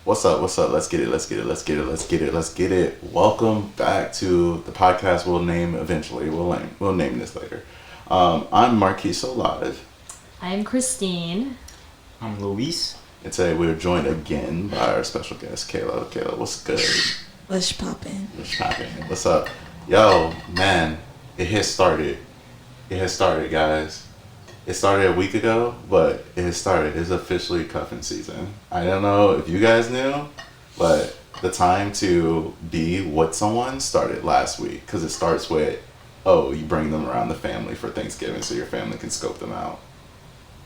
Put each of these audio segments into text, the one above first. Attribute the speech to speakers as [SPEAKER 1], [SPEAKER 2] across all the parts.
[SPEAKER 1] What's up? What's up? Let's get it. Let's get it. Let's get it. Let's get it. Let's get it. Welcome back to the podcast. We'll name eventually. We'll name this later. I'm MarquisSoLive.
[SPEAKER 2] I'm Christine.
[SPEAKER 3] I'm Luis.
[SPEAKER 1] And today we're joined again by our special guest, Kayla. Kayla, what's good?
[SPEAKER 4] What's poppin'?
[SPEAKER 1] What's poppin'? What's up? Yo, man, it has started. It has started, guys. It started a week ago, but it has started. It's officially cuffing season. I don't know if you guys knew, but the time to be with someone started last week because it starts with, you bring them around the family for Thanksgiving so your family can scope them out.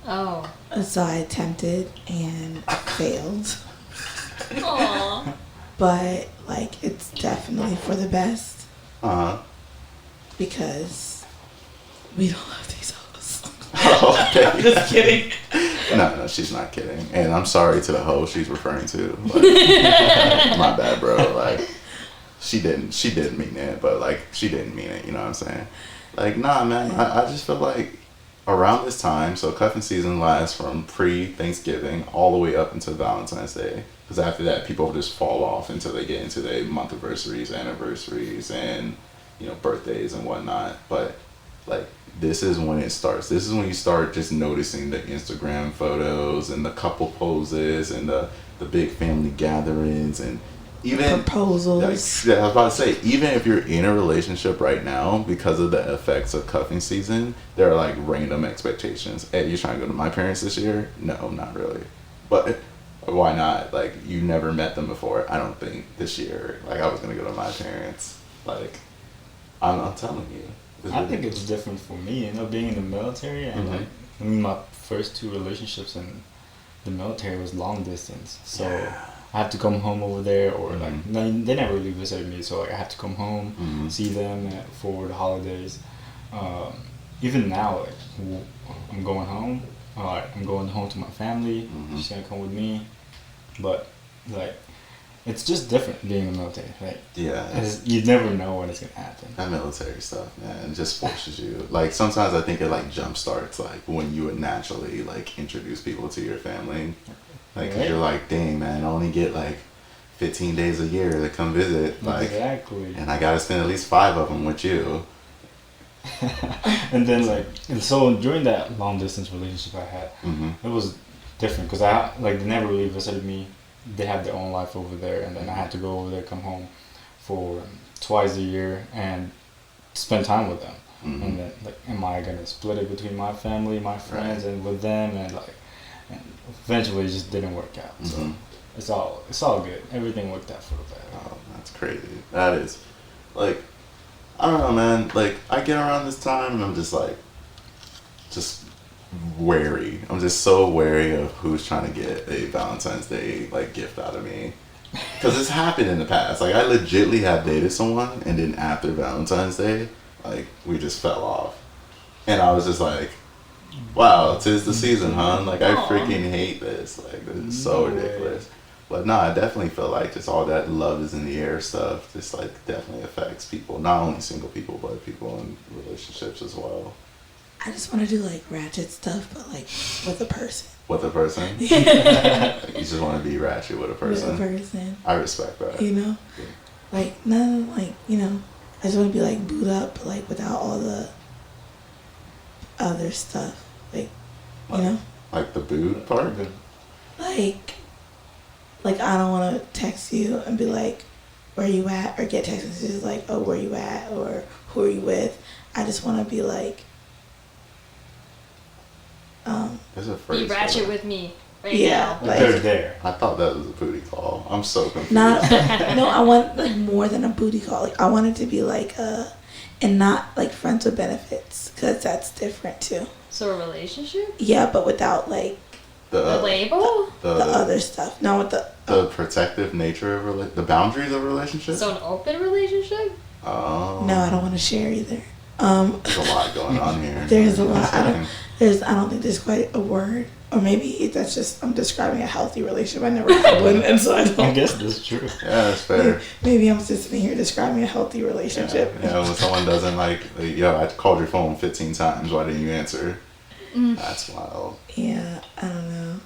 [SPEAKER 2] Oh.
[SPEAKER 4] So I attempted and failed.
[SPEAKER 2] Aww.
[SPEAKER 4] But, it's definitely for the best.
[SPEAKER 1] Uh-huh.
[SPEAKER 4] Because we don't love these hoes.
[SPEAKER 1] Oh, okay.
[SPEAKER 4] Just kidding.
[SPEAKER 1] No, she's not kidding. And I'm sorry to the hoe she's referring to. My bad, bro. She didn't mean it, but she didn't mean it, you know what I'm saying? Nah, man, I just feel like around this time, so cuffing season lasts from pre-Thanksgiving all the way up until Valentine's Day. Because after that, people just fall off until they get into their month anniversaries, and, birthdays and whatnot. But, this is when it starts. This is when you start just noticing the Instagram photos and the couple poses and the big family gatherings and even
[SPEAKER 4] proposals.
[SPEAKER 1] I was about to say, even if you're in a relationship right now, because of the effects of cuffing season, there are random expectations. Hey, you trying to go to my parents this year? No, not really. But why not? You never met them before. I don't think this year. I was gonna go to my parents. I'm telling you.
[SPEAKER 3] I think it's different for me, being in the military and my first two relationships in the military was long distance. So I have to come home over there or they never really visited me, so I have to come home, see them for the holidays. Even now, I'm going home. I'm going home to my family. She's gonna come with me, but it's just different being in the military. You never know when it's gonna happen.
[SPEAKER 1] That military stuff, man, it just forces you. Sometimes I think it jump starts when you would naturally introduce people to your family. Cause you're dang, man, I only get 15 days a year to come visit.
[SPEAKER 3] Exactly.
[SPEAKER 1] And I gotta spend at least 5 of them with you.
[SPEAKER 3] And then and so during that long distance relationship I had, it was different because they never really visited me. They had their own life over there, and then I had to go over there, come home for twice a year and spend time with them. And then am I gonna split it between my family, my friends, and with them, and eventually it just didn't work out. So it's all good. Everything worked out for the best.
[SPEAKER 1] Oh, that's crazy. That is I don't know, man. I get around this time and I'm just wary. I'm just so wary of who's trying to get a Valentine's Day gift out of me, because it's happened in the past. I legitly have dated someone and then after Valentine's Day, we just fell off, and I was just wow, 'tis the season, huh? I freaking hate this. This is so ridiculous. But no, I definitely feel just all that love is in the air stuff just definitely affects people, not only single people but people in relationships as well.
[SPEAKER 4] I just want to do ratchet stuff, but with a person.
[SPEAKER 1] With a person? You just want to be ratchet with a person?
[SPEAKER 4] With a person.
[SPEAKER 1] I respect that.
[SPEAKER 4] Yeah. I just want to be booed up, but without all the other stuff. You know?
[SPEAKER 1] The booed part?
[SPEAKER 4] I don't want to text you and be where you at? Or get text messages oh, where you at? Or who are you with? I just want to be
[SPEAKER 1] There's a phrase
[SPEAKER 2] be ratchet with me right
[SPEAKER 4] yeah,
[SPEAKER 2] now.
[SPEAKER 3] They're there.
[SPEAKER 1] I thought that was a booty call. I'm so confused.
[SPEAKER 4] No, I want more than a booty call. I want it to be and not friends with benefits, because that's different too.
[SPEAKER 2] So a relationship?
[SPEAKER 4] Yeah, but without
[SPEAKER 2] the label?
[SPEAKER 4] The other stuff. No, with
[SPEAKER 1] the protective nature of the boundaries of a relationship.
[SPEAKER 2] So an open relationship?
[SPEAKER 1] Oh.
[SPEAKER 4] No, I don't want to share either.
[SPEAKER 1] There's a lot going on here.
[SPEAKER 4] There's a lot. I don't think there's quite a word, or maybe that's just I'm describing a healthy relationship. I never had one, and so I don't.
[SPEAKER 3] I guess that's true.
[SPEAKER 1] Yeah, that's fair.
[SPEAKER 4] Maybe I'm just sitting here describing a healthy relationship.
[SPEAKER 1] Yeah, when someone doesn't yo, I called your phone 15 times. Why didn't you answer? That's wild.
[SPEAKER 4] Yeah, I don't know.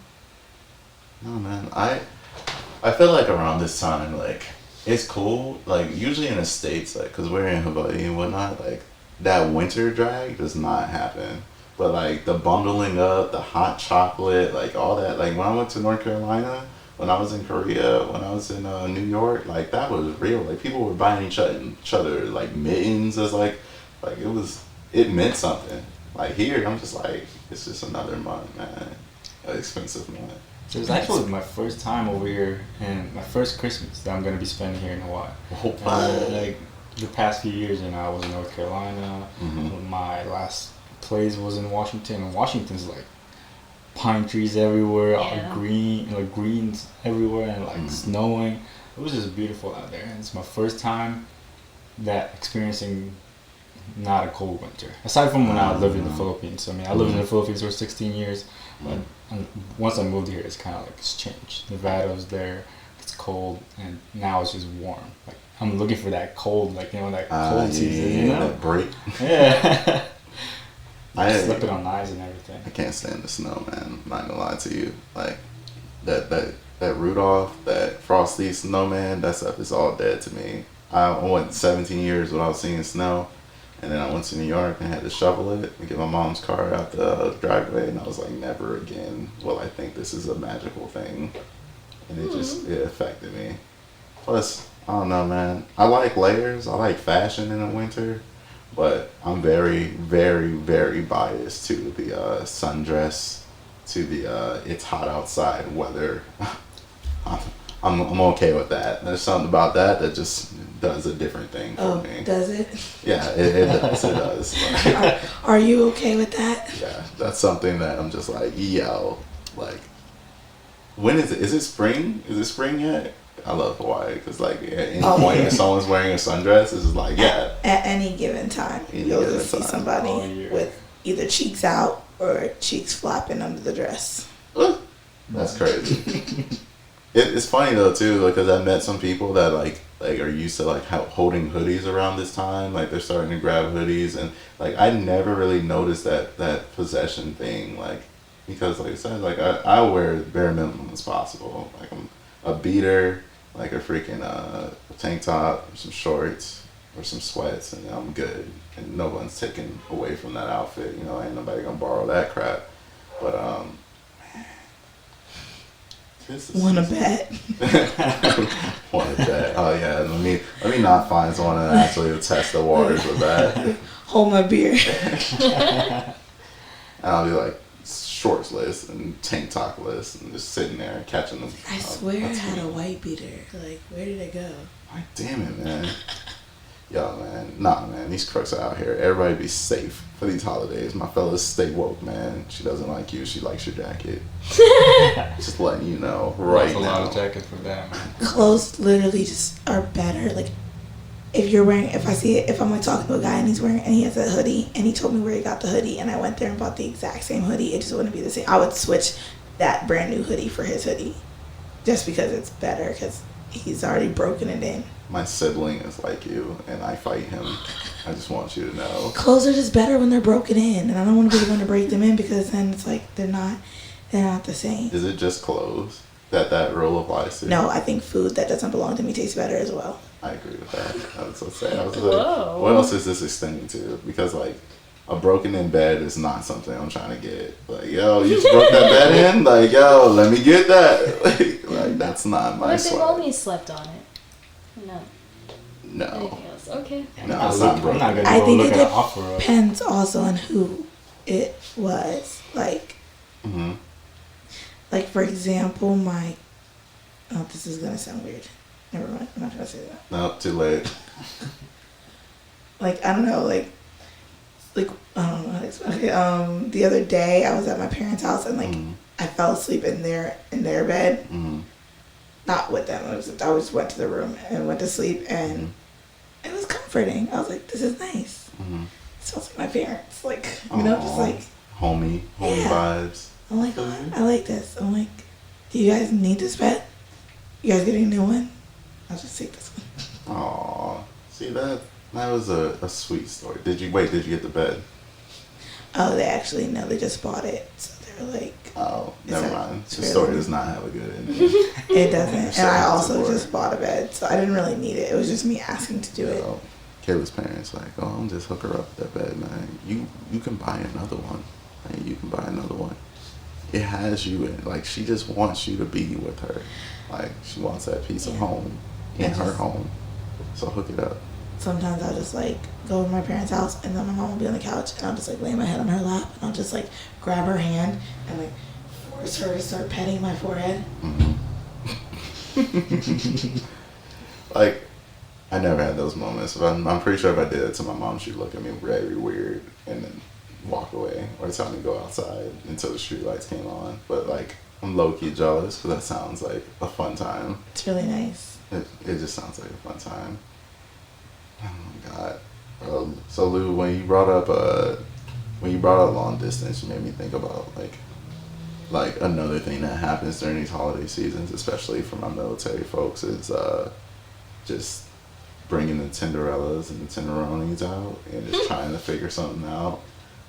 [SPEAKER 1] No, man. I feel like around this time, like, it's cool. Like, usually in the States, like, because we're in Hawaii and whatnot, like, that winter drag does not happen. But, like, the bundling up, the hot chocolate, like, all that. Like, when I went to North Carolina, when I was in Korea, when I was in New York, like, that was real. Like, people were buying each other like, mittens as, like, it meant something. Like, here, I'm just like, it's just another month, man. An expensive month.
[SPEAKER 3] It was actually my first time over here and my first Christmas that I'm going to be spending here in Hawaii. Like, the past few years, I was in North Carolina. My last place was in Washington, and Washington's like pine trees everywhere, all green, like greens everywhere, and like snowing. It was just beautiful out there. And it's my first time that experiencing not a cold winter. Aside from when I lived in the Philippines. I mean, I lived in the Philippines for 16 years, but once I moved here, it's kind of like it's changed. Nevada was there, it's cold, and now it's just warm. Like, I'm looking for that cold, like, that cold season,
[SPEAKER 1] that break.
[SPEAKER 3] Yeah.
[SPEAKER 1] Slipping
[SPEAKER 3] on ice and everything.
[SPEAKER 1] I can't stand the snow, man. I'm not gonna lie to you. Like, that Rudolph, that Frosty snowman, that stuff is all dead to me. I went 17 years without seeing snow. And then I went to New York and had to shovel it and get my mom's car out the driveway. And I was like, never again will I think this is a magical thing. And it affected me. Plus, I don't know, man. I like layers. I like fashion in the winter. But I'm very, very, very biased to the sundress, to the it's hot outside weather. I'm okay with that. There's something about that just does a different thing for me.
[SPEAKER 4] Does it?
[SPEAKER 1] Yeah, it does. It does.
[SPEAKER 4] Are you okay with that?
[SPEAKER 1] Yeah, that's something that I'm just like, yo, like, when is it? Is it spring? Is it spring yet? I love Hawaii because, like, at any point if someone's wearing a sundress, it's just like, yeah.
[SPEAKER 4] At any given time, you'll just see somebody with either cheeks out or cheeks flapping under the dress.
[SPEAKER 1] That's crazy. It's funny though too, because I met some people that like are used to like holding hoodies around this time. Like they're starting to grab hoodies, and like I never really noticed that possession thing. Like because like I said, like I wear the bare minimum as possible. Like I'm a beater, like a freaking tank top, some shorts or some sweats, and I'm good. And no one's taking away from that outfit. Ain't nobody gonna borrow that crap. But
[SPEAKER 4] Wanna bet?
[SPEAKER 1] Wanna bet? Oh yeah. Let me not find someone that actually will test the waters with that.
[SPEAKER 4] Hold my beer.
[SPEAKER 1] And I'll be like shortsless and tank topless and just sitting there catching them.
[SPEAKER 4] I swear I had a white beater. Like, where did it go?
[SPEAKER 1] Like, damn it, man. Yo, man. Nah, man. These crooks are out here. Everybody be safe for these holidays. My fellas, stay woke, man. She doesn't like you. She likes your jacket. Just letting you know right now.
[SPEAKER 3] That's a lot of jacket for that, man.
[SPEAKER 4] Clothes literally just are better. Like, if I'm like talking to a guy and he has a hoodie and he told me where he got the hoodie and I went there and bought the exact same hoodie, it just wouldn't be the same. I would switch that brand new hoodie for his hoodie just because it's better because he's already broken it in.
[SPEAKER 1] My sibling is like you, and I fight him. I just want you to know.
[SPEAKER 4] Clothes are just better when they're broken in, and I don't want to be the one to break them in because then it's like they're not the same.
[SPEAKER 1] Is it just clothes that rule applies to?
[SPEAKER 4] No, I think food that doesn't belong to me tastes better as well.
[SPEAKER 1] I agree with that. I was gonna say. I was like, what else is this extending to? Because like a broken in bed is not something I'm trying to get. Like, yo, you just broke that bed in? Like, yo, let me get that. Like that's not my
[SPEAKER 2] What if
[SPEAKER 1] swag.
[SPEAKER 2] they've only slept on it?
[SPEAKER 1] No.
[SPEAKER 2] Anything else? Okay.
[SPEAKER 1] No, it's not broken.
[SPEAKER 4] I think it depends also on who it was. Like, like for example, this is gonna sound weird. Never mind. I'm not gonna say that.
[SPEAKER 1] No, too late.
[SPEAKER 4] Like I don't know. Like I don't know how to explain. Okay, the other day I was at my parents' house and like I fell asleep in their bed. Not with them. I just went to the room and went to sleep, and it was comforting. I was like, "This is nice." It smells like my parents, like just like
[SPEAKER 1] homey vibes.
[SPEAKER 4] I'm like, oh, I like this. I'm like, do you guys need this bed? You guys getting a new one? I'll just take this one.
[SPEAKER 1] Aw, see that was a sweet story. Did you get the bed?
[SPEAKER 4] Oh, they actually no, they just bought it. So they were like,
[SPEAKER 1] Oh, never
[SPEAKER 4] like,
[SPEAKER 1] mind. The
[SPEAKER 4] really-
[SPEAKER 1] story does not have a good ending.
[SPEAKER 4] it doesn't.
[SPEAKER 1] Shout
[SPEAKER 4] And I
[SPEAKER 1] out to
[SPEAKER 4] also
[SPEAKER 1] Laura.
[SPEAKER 4] just bought a bed, so I didn't really need it. It was just me asking to do it.
[SPEAKER 1] So, Kayla's parents like, oh, I'll just hook her up with that bed, man. You can buy another one. Like, you can buy another one. It has you in. Like, she just wants you to be with her. Like, she wants that piece of home in her home. So hook it up.
[SPEAKER 4] Sometimes I'll just like go over to my parents' house and then my mom will be on the couch and I'll just like lay my head on her lap and I'll just like grab her hand and like force her to start petting my forehead.
[SPEAKER 1] Like, I never had those moments. But I'm pretty sure if I did it to my mom, she'd look at me very weird and then walk away or tell me to go outside until the street lights came on. But like, I'm low-key jealous because that sounds like a fun time.
[SPEAKER 4] It's really nice.
[SPEAKER 1] It just sounds like a fun time. Oh my god. So Lou, when you brought up long distance, you made me think about like another thing that happens during these holiday seasons, especially for my military folks, is just bringing the Tinderellas and the Tenderonis out and just trying to figure something out.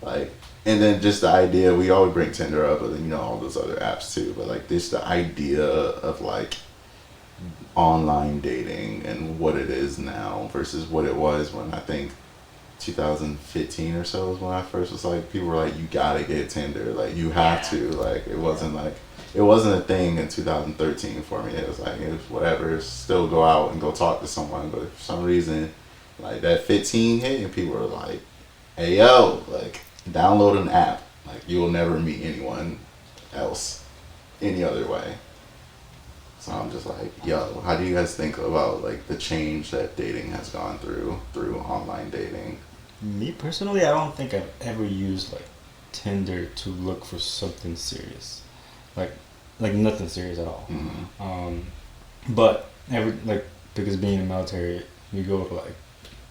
[SPEAKER 1] Like, and then just the idea, we always bring Tinder up, but then, you know, all those other apps too, but like just the idea of like online dating and what it is now versus what it was when I think 2015 or so is when I first was like, people were like, you gotta get Tinder, like you have to, like it wasn't a thing in 2013 for me. It was like, it was whatever, still go out and go talk to someone, but for some reason like that 15 hit and people were like, hey yo, like download an app, like you'll never meet anyone else any other way. So I'm just like, yo, how do you guys think about like the change that dating has gone through online dating?
[SPEAKER 3] Me personally, I don't think I've ever used like Tinder to look for something serious, like nothing serious at all. But because being in the military, you go to like,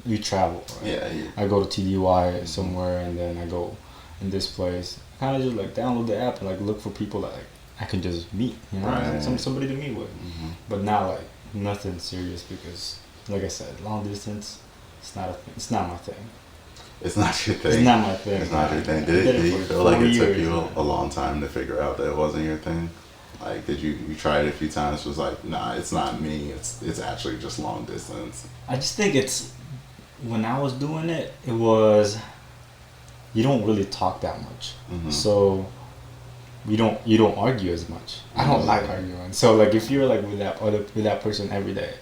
[SPEAKER 3] you travel, right?
[SPEAKER 1] Yeah.
[SPEAKER 3] I go to TDY somewhere and then I go in this place. Kind of just like download the app and like look for people that like I can just meet, you know,
[SPEAKER 1] Right.
[SPEAKER 3] somebody to meet with. But now like nothing serious because, like I said, long distance, it's not my thing.
[SPEAKER 1] It's not your thing.
[SPEAKER 3] It's not my thing.
[SPEAKER 1] It's not your thing.
[SPEAKER 3] I
[SPEAKER 1] Did
[SPEAKER 3] it
[SPEAKER 1] you
[SPEAKER 3] for
[SPEAKER 1] feel like
[SPEAKER 3] 4
[SPEAKER 1] it took
[SPEAKER 3] years,
[SPEAKER 1] you
[SPEAKER 3] man.
[SPEAKER 1] a long time to figure out that it wasn't your thing? Like, did you try it a few times? Was like, nah, it's not me. It's actually just long distance.
[SPEAKER 3] I just think it's, when I was doing it, it was, you don't really talk that much. So you don't argue as much. I don't like arguing. So like if you're like with that person every day,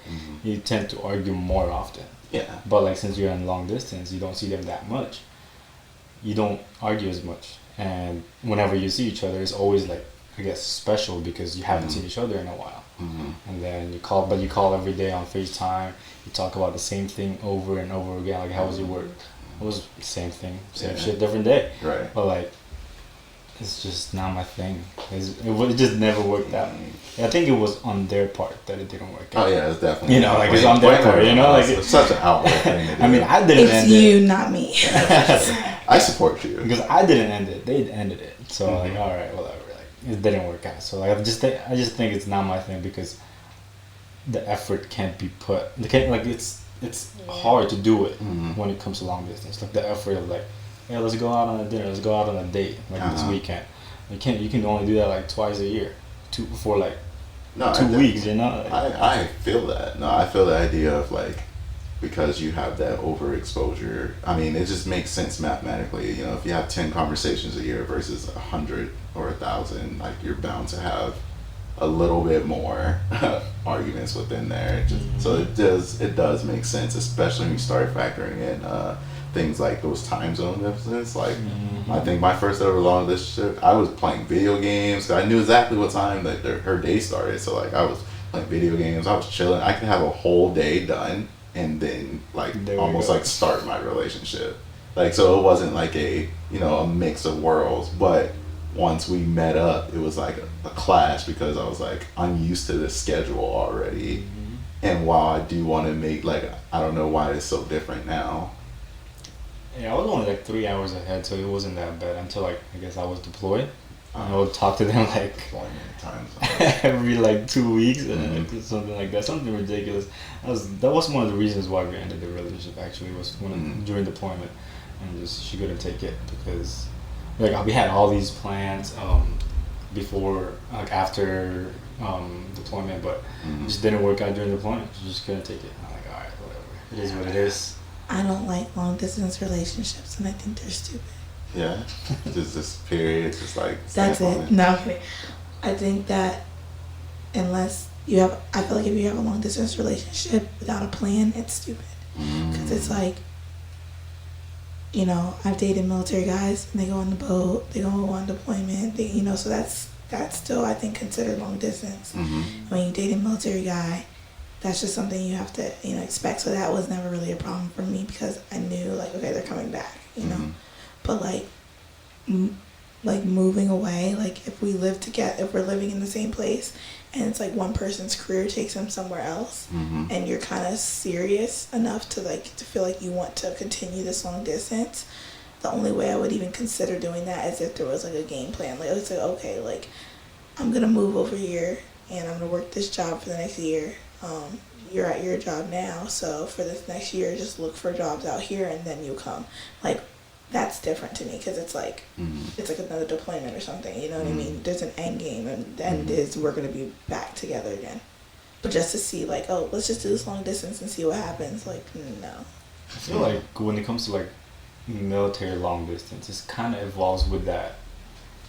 [SPEAKER 3] you tend to argue more often.
[SPEAKER 1] Yeah.
[SPEAKER 3] But like since you're in long distance, you don't see them that much. You don't argue as much, and whenever you see each other, it's always like, I guess, special because you haven't seen each other in a while. And then you call every day on FaceTime. You talk about the same thing over and over again. Like, how was your work? It was the same thing, same shit, different day.
[SPEAKER 1] Right.
[SPEAKER 3] But like, it's just not my thing. It just never worked out. I think it was on their part that it didn't work out.
[SPEAKER 1] Oh yeah, it's definitely.
[SPEAKER 3] You know, like it's on their part. You know, like
[SPEAKER 1] it's such an outward thing to do.
[SPEAKER 3] I mean, I didn't
[SPEAKER 4] It's
[SPEAKER 3] end
[SPEAKER 4] you,
[SPEAKER 3] it
[SPEAKER 4] not me.
[SPEAKER 1] I support you.
[SPEAKER 3] because I didn't end it. They ended it. So like, all right, whatever. Like, it didn't work out. So like, I just think it's not my thing because the effort can't be put. It's hard to do it when it comes to long distance. Like the effort of like, yeah, let's go out on a dinner. Let's go out on a date like this weekend. You can only do that like twice a year, for like 2 weeks. You know. Like,
[SPEAKER 1] I feel that. No, I feel the idea of like, because you have that overexposure. I mean, it just makes sense mathematically. You know, if you have 10 conversations a year versus 100 or 1,000, like you're bound to have a little bit more arguments within there. So it does make sense, especially when you start factoring in things like those time zone differences. Like, I think my first ever long relationship, I was playing video games. 'Cause I knew exactly what time that her day started. So like, I was playing video games. I was chilling. I could have a whole day done and then like almost like start my relationship. Like, so it wasn't like a mix of worlds, but once we met up, it was like a clash because I was like, I'm used to this schedule already. And while I do want to make, like, I don't know why it's so different now.
[SPEAKER 3] Yeah, I was only like 3 hours ahead, so it wasn't that bad until like, I guess I was deployed. I would talk to them like every like 2 weeks and like, something like that, something ridiculous. That was one of the reasons why we ended the relationship. Actually, was when during deployment, and she couldn't take it because like we had all these plans before, like after deployment, but it just didn't work out during deployment. You just couldn't take it. I'm like, all right, whatever. It is what it is.
[SPEAKER 4] I don't like long distance relationships, and I think they're stupid.
[SPEAKER 1] Yeah, just this period, just like
[SPEAKER 4] That's it. No, I'm kidding. I think that unless you have, I feel like if you have a long distance relationship without a plan, it's stupid. Because it's like, you know, I've dated military guys, and they go on the boat, they go on deployment, they, you know, so that's still, I think, considered long distance. When you date a military guy, that's just something you have to, you know, expect. So that was never really a problem for me because I knew, like, okay, they're coming back, you know. But like moving away, like if we live together, if we're living in the same place, and it's like one person's career takes them somewhere else, and you're kind of serious enough to feel like you want to continue this long distance, the only way I would even consider doing that is if there was like a game plan. Like it's like, okay, like I'm gonna move over here and I'm gonna work this job for the next year. You're at your job now, so for this next year, just look for jobs out here, and then you come. Like that's different to me because it's like it's like another deployment or something. You know what I mean? There's an end game, and the end is we're gonna be back together again. But just to see like, oh, let's just do this long distance and see what happens. Like no.
[SPEAKER 3] I feel like when it comes to like military long distance, it kind of evolves with that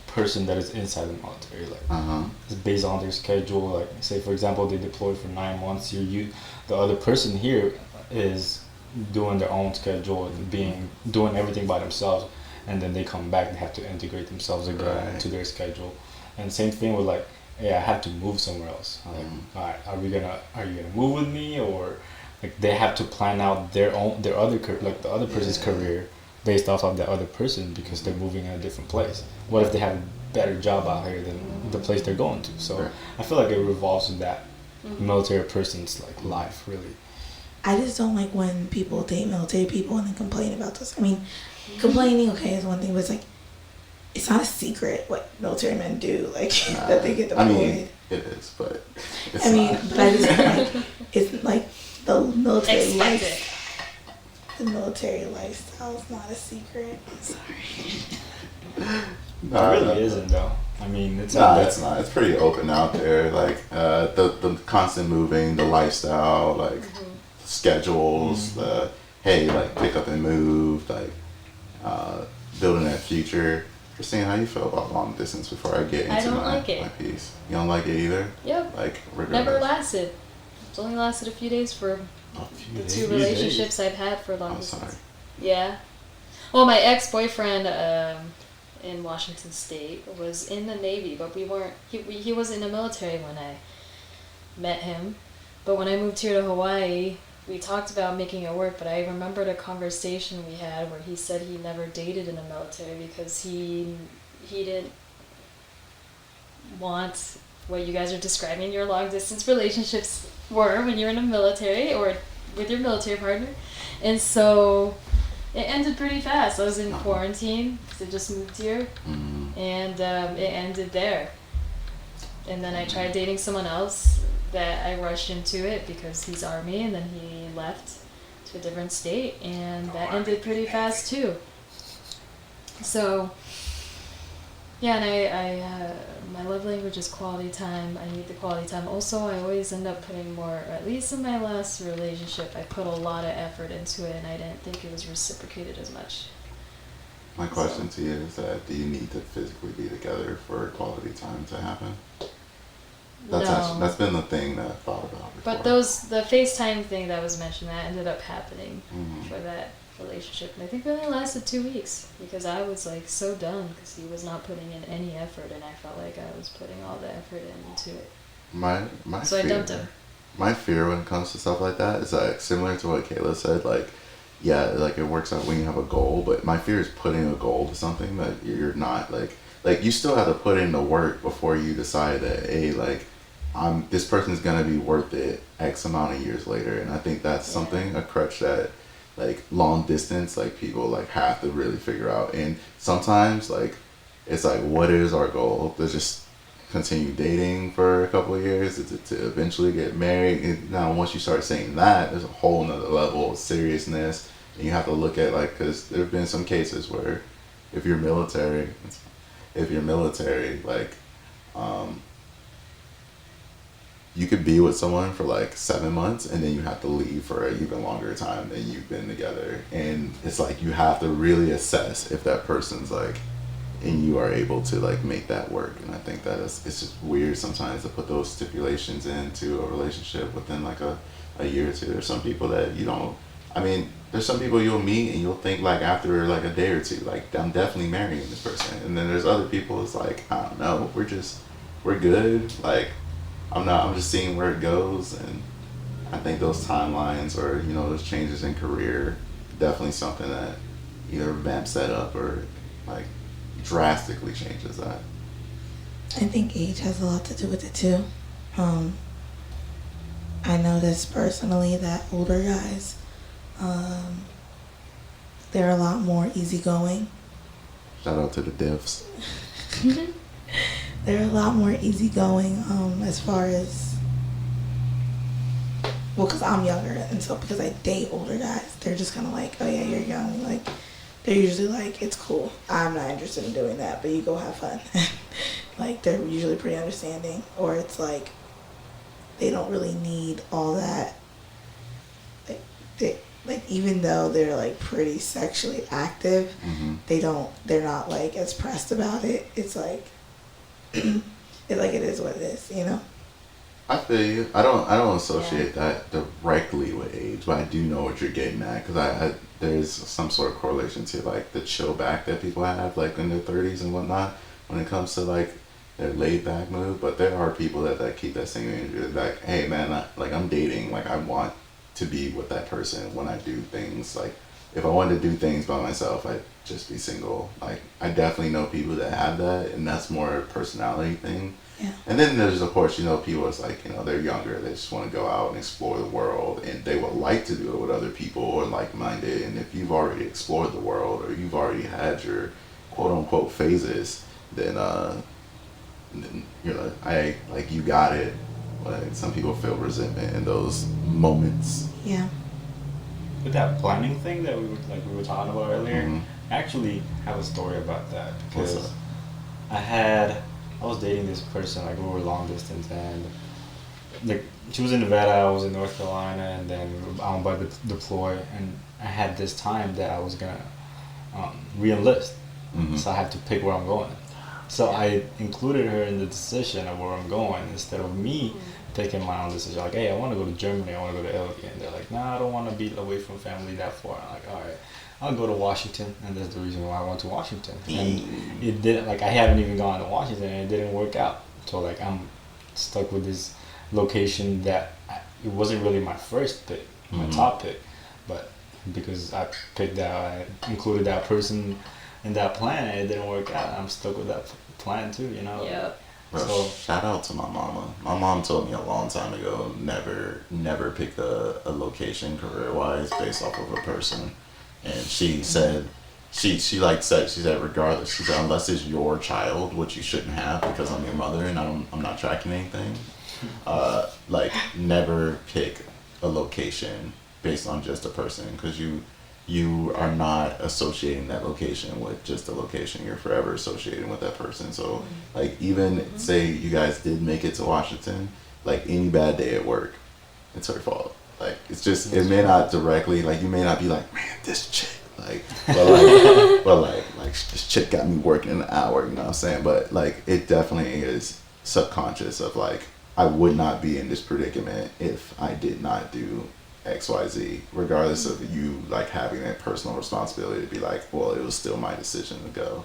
[SPEAKER 3] person that is inside the military. Like it's based on their schedule. Like say for example, they deployed for 9 months. The other person here is doing their own schedule and doing everything by themselves, and then they come back, they have to integrate themselves again into their schedule. And same thing with like, hey, I have to move somewhere else. I'm like, all right, are you gonna move with me? Or like they have to plan out the other person's career based off of the other person because they're moving in a different place. What if they have a better job out here than the place they're going to? So I feel like it revolves in that military person's like life, really.
[SPEAKER 4] I just don't like when people date military people and then complain about this. I mean, complaining, okay, is one thing, but it's like, it's not a secret what military men do, like, that they get deployed.
[SPEAKER 1] I mean, it is, but it's not.
[SPEAKER 4] But I just like, it's like the military life. The military lifestyle is not a secret. I'm sorry.
[SPEAKER 3] It really isn't, though. I mean, it's
[SPEAKER 1] not. It's pretty open out there. Like the constant moving, the lifestyle, like schedules, the hey, like pick up and move, like building that future. Christine, how you feel about long distance before I get into my piece? You don't like it either?
[SPEAKER 2] Yep.
[SPEAKER 1] Like
[SPEAKER 2] never lasted. It's only lasted a few days for the two relationships I've had for long distance.
[SPEAKER 1] Sorry.
[SPEAKER 2] Yeah. Well, my ex-boyfriend in Washington State was in the Navy, but we weren't. He was in the military when I met him. But when I moved here to Hawaii, we talked about making it work, but I remembered a conversation we had where he said he never dated in the military because he didn't want what you guys are describing your long distance relationships were when you're in the military or with your military partner. And so it ended pretty fast. I was in quarantine because I just moved here, and it ended there. And then I tried dating someone else that I rushed into it because he's Army, and then he left to a different state, and that ended pretty fast too. So, yeah, and I my love language is quality time. I need the quality time. Also, I always end up putting more, at least in my last relationship, I put a lot of effort into it, and I didn't think it was reciprocated as much.
[SPEAKER 1] My question to you is that do you need to physically be together for quality time to happen? That's been the thing that I thought about before.
[SPEAKER 2] But the FaceTime thing that was mentioned, that ended up happening for that relationship. And I think it only lasted 2 weeks because I was like so done because he was not putting in any effort, and I felt like I was putting all the effort into it.
[SPEAKER 1] So
[SPEAKER 2] I dumped him.
[SPEAKER 1] My fear when it comes to stuff like that is like similar to what Kayla said, like, yeah, like it works out when you have a goal, but my fear is putting a goal to something that you're not like you still have to put in the work before you decide that, hey, like, this person's gonna be worth it X amount of years later. And I think that's something, a crutch that like long distance, like people like have to really figure out. And sometimes like it's like, what is our goal? To just continue dating for a couple of years, to eventually get married. And now once you start saying that, there's a whole nother level of seriousness, and you have to look at like, because there have been some cases where if you're military, like, you could be with someone for like 7 months and then you have to leave for an even longer time than you've been together. And it's like you have to really assess if that person's like, and you are able to like make that work. And I think that it's just weird sometimes to put those stipulations into a relationship within like a year or two. There's some people that you don't, I mean, there's some people you'll meet and you'll think like after like a day or two, like I'm definitely marrying this person. And then there's other people, it's like, I don't know, we're good. Like, I'm just seeing where it goes. And I think those timelines or, you know, those changes in career, definitely something that either vamps that up or like drastically changes that.
[SPEAKER 4] I think age has a lot to do with it too. I noticed personally that older guys, they're a lot more easygoing.
[SPEAKER 1] Shout out to the devs.
[SPEAKER 4] They're a lot more easygoing as far as, well, because I'm younger, and so because I date older guys, they're just kind of like, oh yeah, you're young. Like, they're usually like, it's cool. I'm not interested in doing that, but you go have fun. Like, they're usually pretty understanding. Or it's like, they don't really need all that. Like even though they're like pretty sexually active, they're not like as pressed about it. It's like, it's like it is what it is, you know?
[SPEAKER 1] I feel you. I don't associate that directly with age, but I do know what you're getting at because I there's some sort of correlation to like the chill back that people have like in their 30s and whatnot when it comes to like their laid back move. But there are people that keep that same energy. Like, hey man, I'm dating. Like I want to be with that person when I do things. Like if I wanted to do things by myself, I'd just be single. Like I definitely know people that have that, and that's more a personality thing.
[SPEAKER 4] Yeah.
[SPEAKER 1] And then there's, of course, you know, people it's like, you know, they're younger, they just want to go out and explore the world, and they would like to do it with other people or like-minded. And if you've already explored the world or you've already had your quote-unquote phases, then you're like you got it. Like some people feel resentment in those moments.
[SPEAKER 4] Yeah.
[SPEAKER 3] With that planning thing that we were talking about earlier, I actually have a story about that because I was dating this person, like we were long distance, and like she was in Nevada, I was in North Carolina, and then I'm about to deploy, and I had this time that I was gonna re-enlist, so I had to pick where I'm going. So I included her in the decision of where I'm going instead of me taking my own decision. Like, hey, I want to go to Germany, I want to go to Italy, and they're like, nah, I don't want to be away from family that far. I'm like, all right, I'll go to Washington, and that's the reason why I went to Washington. And it didn't, like, I haven't even gone to Washington, and it didn't work out. So, like, I'm stuck with this location that it wasn't really my first pick, my top pick, but because I picked that, I included that person in that plan, and it didn't work out. I'm stuck with that plan too, you know.
[SPEAKER 2] Yeah.
[SPEAKER 1] Bro, so shout out to my mama. My mom told me a long time ago, never pick a location career-wise based off of a person. And she said, she said regardless, she said unless it's your child, which you shouldn't have because I'm your mother and I'm not tracking anything. Like never pick a location based on just a person because you are not associating that location with just a location. You're forever associating with that person. So like even say you guys did make it to Washington, like any bad day at work, it's her fault. Like it's just it may not directly like you may not be like, man, this chick like but like this chick got me working an hour, you know what I'm saying? But like it definitely is subconscious of like I would not be in this predicament if I did not do XYZ, regardless of you like having that personal responsibility to be like, well, it was still my decision to go.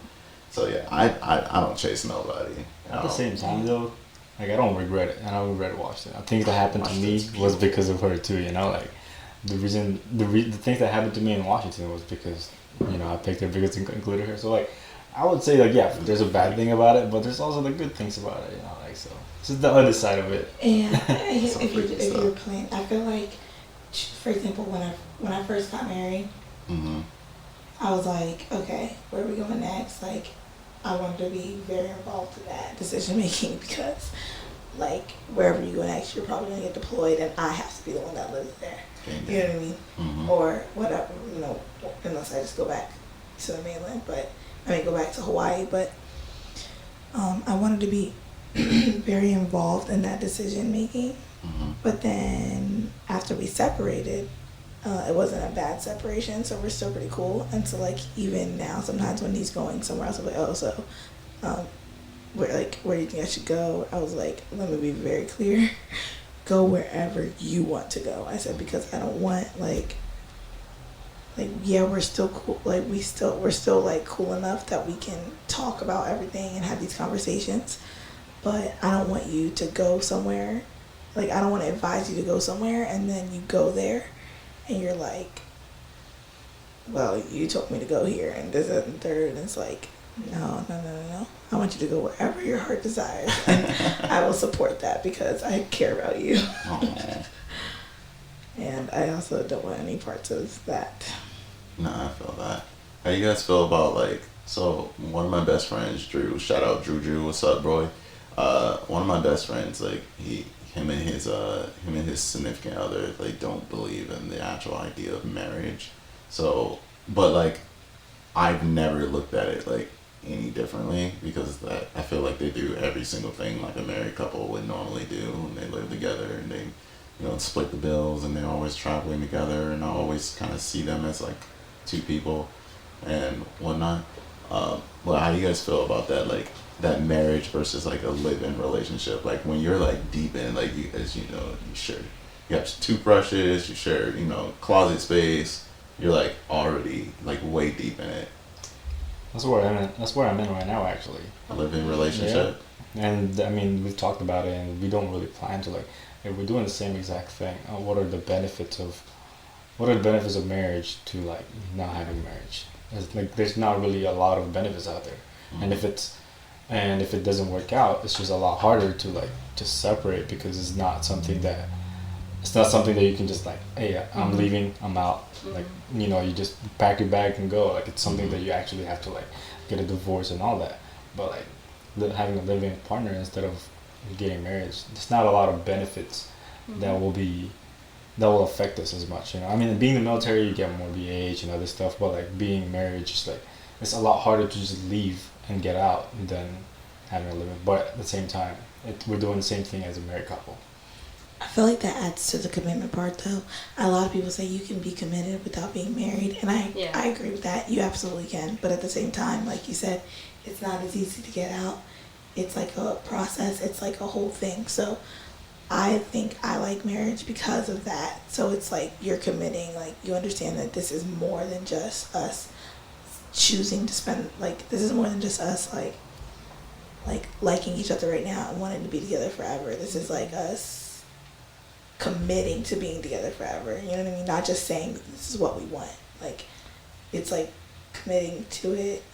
[SPEAKER 1] So yeah, I don't chase nobody.
[SPEAKER 3] At the same time though, like I don't regret it. I don't regret Washington. Things that happened to me was because of her too. You know, like the things that happened to me in Washington was because you know I picked her because it included her. So like I would say like yeah, there's a bad thing about it, but there's also the good things about it. You know, like so this is the other side of it.
[SPEAKER 4] And if you're playing, I feel like. For example, when I first got married, I was like, okay, where are we going next? Like, I wanted to be very involved in that decision making because, like, wherever you go next, you're probably gonna get deployed, and I have to be the one that lives there. You know what I mean? Or whatever, you know, unless I just go back to the mainland. But go back to Hawaii, but I wanted to be very involved in that decision making. But then after we separated, it wasn't a bad separation, so we're still pretty cool. And so like even now, sometimes when he's going somewhere else, I'm like, oh, so where do you think I should go? I was like, let me be very clear. Go wherever you want to go. I said, because I don't want like yeah, we're still cool, like we're still like cool enough that we can talk about everything and have these conversations, but I don't want you to go somewhere, like I don't want to advise you to go somewhere and then you go there and you're like, well, you told me to go here and this and third, and it's like, no, I want you to go wherever your heart desires, and I will support that because I care about you. And I also don't want any parts of that.
[SPEAKER 1] No, I feel that. How you guys feel about like, so one of my best friends, Drew, shout out Drew, what's up, bro? One of my best friends, like him and his significant other, they don't believe in the actual idea of marriage. So, but like, I've never looked at it like any differently, because that I feel like they do every single thing like a married couple would normally do, and they live together and they, you know, split the bills, and they're always traveling together, and I always kind of see them as like two people and whatnot. But how do you guys feel about that, like that marriage versus like a live-in relationship? Like when you're like deep in, like you, as you know, you have toothbrushes, you share, you know, closet space, you're like already like way deep in it.
[SPEAKER 3] That's where I'm in right now, actually.
[SPEAKER 1] A live-in relationship.
[SPEAKER 3] Yeah. And I mean, we've talked about it, and we don't really plan to like. If we're doing the same exact thing, what are the benefits of marriage to like not having marriage? It's like there's not really a lot of benefits out there, and if it doesn't work out, it's just a lot harder to separate, because it's not something that you can just like, hey, I'm leaving, I'm out. Like, you know, you just pack your bag and go. Like, it's something that you actually have to like get a divorce and all that. But like having a living partner instead of getting married, there's not a lot of benefits that will affect us as much. You know, I mean, being in the military, you get more BAH and other stuff, but like being married, just like it's a lot harder to just leave and get out than having a living. But at the same time, we're doing the same thing as a married couple.
[SPEAKER 4] I feel like that adds to the commitment part, though. A lot of people say you can be committed without being married, and I agree with that. You absolutely can, but at the same time, like you said, it's not as easy to get out. It's like a process. It's like a whole thing. So I think I like marriage because of that. So it's like you're committing, like you understand that this is more than just us choosing to spend, like this is more than just us like liking each other right now and wanting to be together forever. This is like us committing to being together forever. You know what I mean? Not just saying this is what we want. Like it's like committing to it.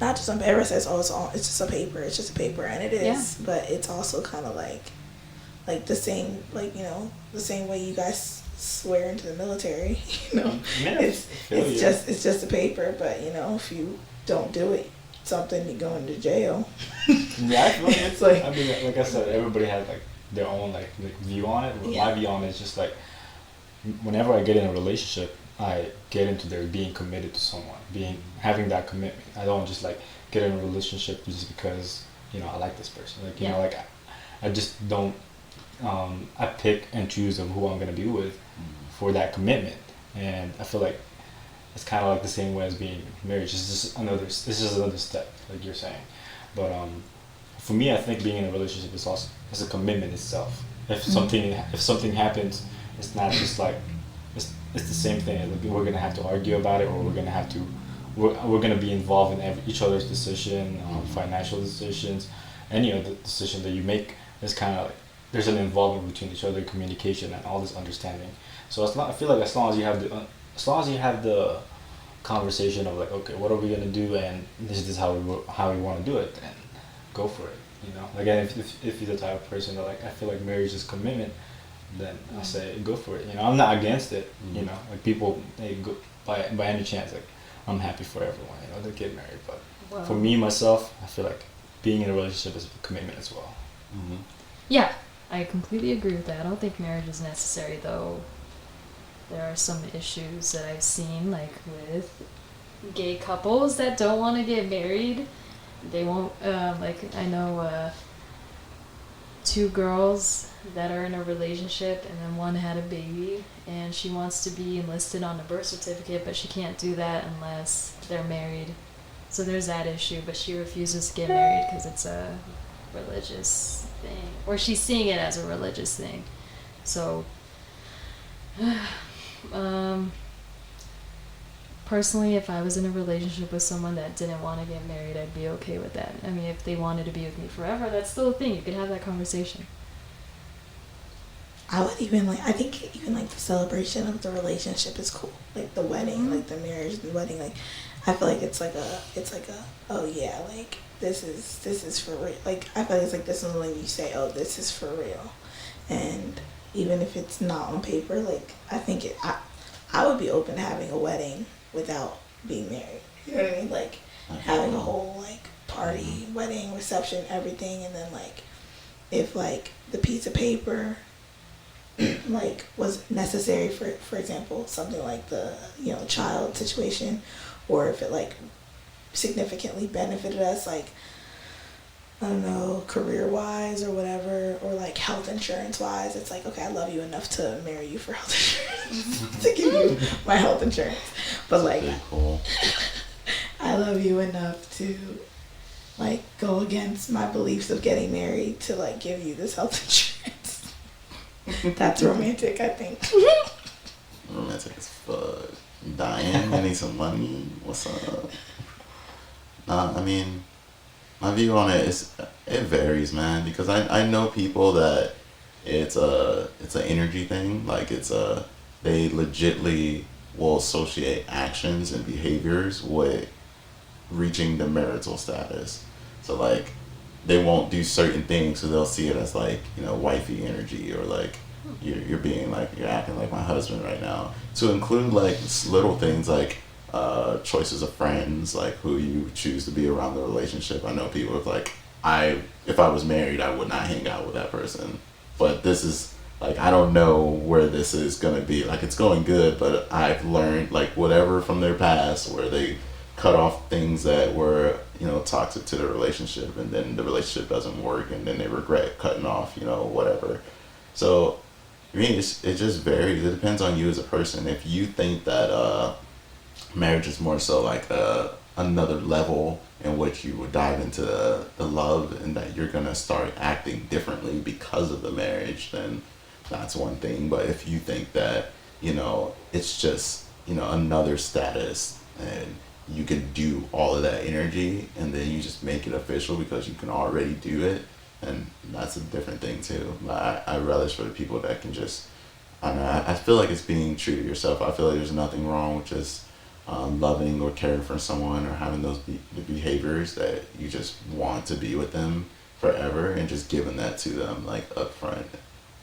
[SPEAKER 4] Not just on paper. Everyone says, oh, it's just a paper. It's just a paper, and it is. Yeah. But it's also kind of like the same, like, you know, the same way you guys swear into the military. You know, it's just a paper. But you know, if you don't do it, something, you go into jail.
[SPEAKER 3] Yeah, I feel like it's like, I mean, like I said, everybody has like their own like view on it. Yeah. My view on it is just like, whenever I get in a relationship, I get into there being committed to someone, having that commitment. I don't just like get in a relationship just because, you know, I like this person. Like, you know, like I just don't. I pick and choose of who I'm gonna be with for that commitment, and I feel like it's kind of like the same way as being married. It's just another step, like you're saying. But for me, I think being in a relationship is also a commitment itself. If something happens, it's not just like it's the same thing. Like we're gonna have to argue about it, or we're gonna be involved in each other's decision, financial decisions, any other decision that you make. Is kind of like there's an involvement between each other, communication, and all this understanding. So I feel like as long as you have the conversation of like, okay, what are we gonna do, and this is how we want to do it, then go for it. You know, like, and if you're the type of person that like, I feel like marriage is commitment, then I say go for it. You know, I'm not against it. You know, like people, they go by any chance, like I'm happy for everyone. You know, they get married, but for me myself, I feel like being in a relationship is a commitment as well.
[SPEAKER 1] Mm-hmm.
[SPEAKER 2] Yeah, I completely agree with that. I don't think marriage is necessary, though. There are some issues that I've seen, like with gay couples that don't want to get married. They won't, like, I know 2 girls that are in a relationship, and then one had a baby, and she wants to be enlisted on the birth certificate, but she can't do that unless they're married. So there's that issue, but she refuses to get married because it's a religious thing, or she's seeing it as a religious thing. So, personally, if I was in a relationship with someone that didn't want to get married, I'd be okay with that. I mean, if they wanted to be with me forever, that's still a thing. You could have that conversation.
[SPEAKER 4] I would even like, I think even like the celebration of the relationship is cool. Like the wedding, like the marriage, the wedding, like I feel like it's like a oh yeah, like this is for real. Like I feel like it's like this is when you say, oh, this is for real. And even if it's not on paper, like I think I would be open to having a wedding without being married. You know what I mean? Like having a whole like party, wedding, reception, everything, and then like if like the piece of paper like was necessary for example, something like the, you know, child situation, or if it like significantly benefited us, like I don't know, career wise or whatever, or like health insurance wise, it's like, okay, I love you enough to marry you for health insurance to give you my health insurance. But like
[SPEAKER 1] cool.
[SPEAKER 4] I love you enough to like go against my beliefs of getting married to like give you this health insurance. That's romantic, I think.
[SPEAKER 1] Romantic as fuck. You dying? I need some money. What's up? I mean, my view on it is it varies, man. Because I know people that it's an energy thing. Like they legitly will associate actions and behaviors with reaching the marital status. So like they won't do certain things, so they'll see it as like, you know, wifey energy, or like you're being like, you're acting like my husband right now. To include like little things like choices of friends, like who you choose to be around the relationship. I know people with like, if I was married, I would not hang out with that person. But this is like, I don't know where this is gonna be. Like it's going good, but I've learned like whatever from their past where they cut off things that were, you know, toxic to the relationship, and then the relationship doesn't work, and then they regret cutting off, you know, whatever. So I mean, it just varies. It depends on you as a person. If you think that marriage is more so like another level in which you would dive into the love, and that you're gonna start acting differently because of the marriage, then that's one thing. But if you think that, you know, it's just, you know, another status, and you can do all of that energy, and then you just make it official because you can already do it, and that's a different thing too. I relish for the people that can just, I don't know, I feel like it's being true to yourself. I feel like there's nothing wrong with just loving or caring for someone, or having those the behaviors that you just want to be with them forever, and just giving that to them like upfront,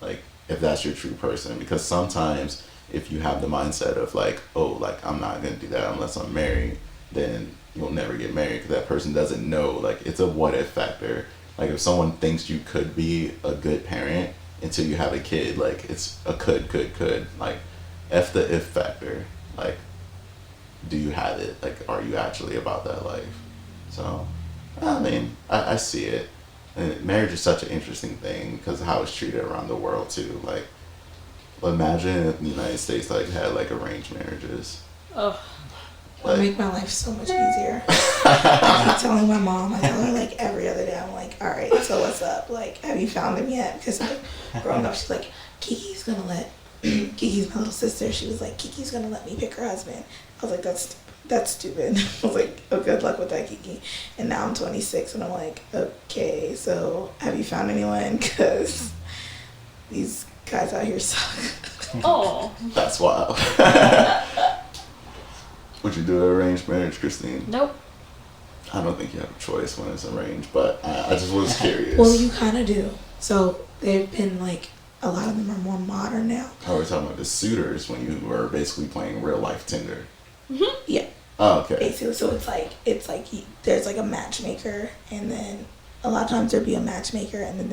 [SPEAKER 1] like if that's your true person. Because sometimes if you have the mindset of like, oh, like I'm not gonna do that unless I'm married, then you'll never get married, because that person doesn't know. Like it's a what if factor. Like if someone thinks you could be a good parent until you have a kid, like it's a could. Like F the if factor. Like, do you have it? Like, are you actually about that life? So, I mean, I see it. And marriage is such an interesting thing because of how it's treated around the world too. Like, imagine if the United States like had like arranged marriages.
[SPEAKER 2] Oh.
[SPEAKER 4] It would make my life so much easier. I keep telling my mom, I tell her like every other day, I'm like, all right, so what's up? Like, have you found him yet? Because like, growing up, she's like, Kiki's gonna let, Kiki's my little sister, she was like, Kiki's gonna let me pick her husband. I was like, that's stupid. I was like, oh, good luck with that, Kiki. And now I'm 26 and I'm like, okay, so have you found anyone? Because these guys out here suck.
[SPEAKER 2] Oh.
[SPEAKER 1] That's wild. Would you do an arranged marriage, Christine?
[SPEAKER 2] Nope.
[SPEAKER 1] I don't think you have a choice when it's arranged, but I just was curious.
[SPEAKER 4] Well, you kind of do. So they've been like, a lot of them are more modern now.
[SPEAKER 1] Oh, we're talking about the suitors when you were basically playing real life Tinder.
[SPEAKER 4] Mm-hmm. Yeah.
[SPEAKER 1] Oh, okay.
[SPEAKER 4] Basically, so it's like there's like a matchmaker, and then a lot of times there'd be a matchmaker, and then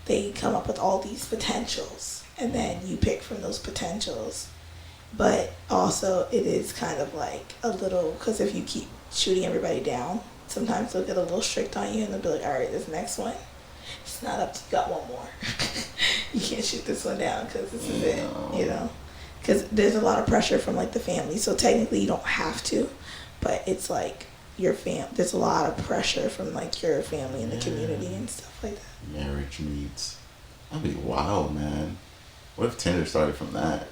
[SPEAKER 4] they come up with all these potentials, and then you pick from those potentials, but also it is kind of like a little, because if you keep shooting everybody down, sometimes they'll get a little strict on you and they'll be like, all right, this next one, it's not up to you, got one more. You can't shoot this one down because this is it, you know, because there's a lot of pressure from like the family. So technically you don't have to, but it's like your there's a lot of pressure from like your family and the community and stuff like that.
[SPEAKER 1] Marriage meets. That'd be wild, man. What if Tinder started from that?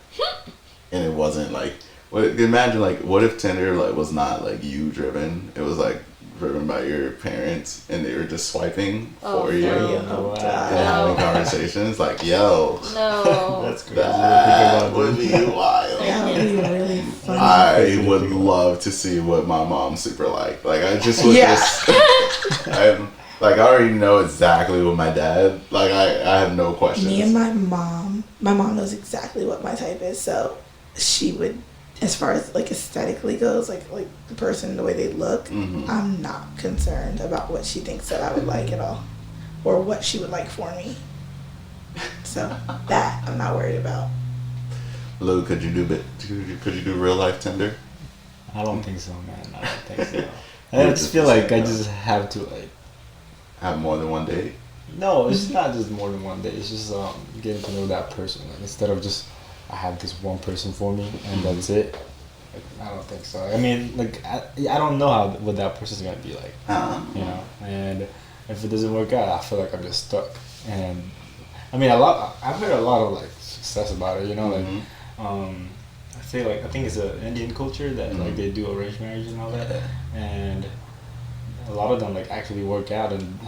[SPEAKER 1] And it wasn't like, imagine like, what if Tinder like was not like you driven? It was like driven by your parents and they were just swiping for you
[SPEAKER 4] Oh,
[SPEAKER 1] and having conversations like, yo.
[SPEAKER 2] No.
[SPEAKER 3] That's crazy.
[SPEAKER 1] That would be wild.
[SPEAKER 4] That would be really funny.
[SPEAKER 1] I would love to see what my mom's super like. Like I just would just I'm like, I already know exactly what my dad like. I have no questions.
[SPEAKER 4] Me and my mom knows exactly what my type is, so she would, as far as like aesthetically goes, like the person, the way they look, I'm not concerned about what she thinks that I would like at all, or what she would like for me. So that I'm not worried about.
[SPEAKER 1] Lou, could you do real life Tinder?
[SPEAKER 3] I don't think so, man. I don't think so. I just feel like I just have to like
[SPEAKER 1] have more than one date.
[SPEAKER 3] No, it's not just more than one day. It's just getting to know that person. Like instead of just I have this one person for me and that's it. Like, I don't think so. I mean, like I don't know what that person's gonna be like. You know, and if it doesn't work out, I feel like I'm just stuck. And I mean, I've heard a lot of like success about it. You know, like I think it's an Indian culture that like they do arranged marriage and all that, and a lot of them like actually work out and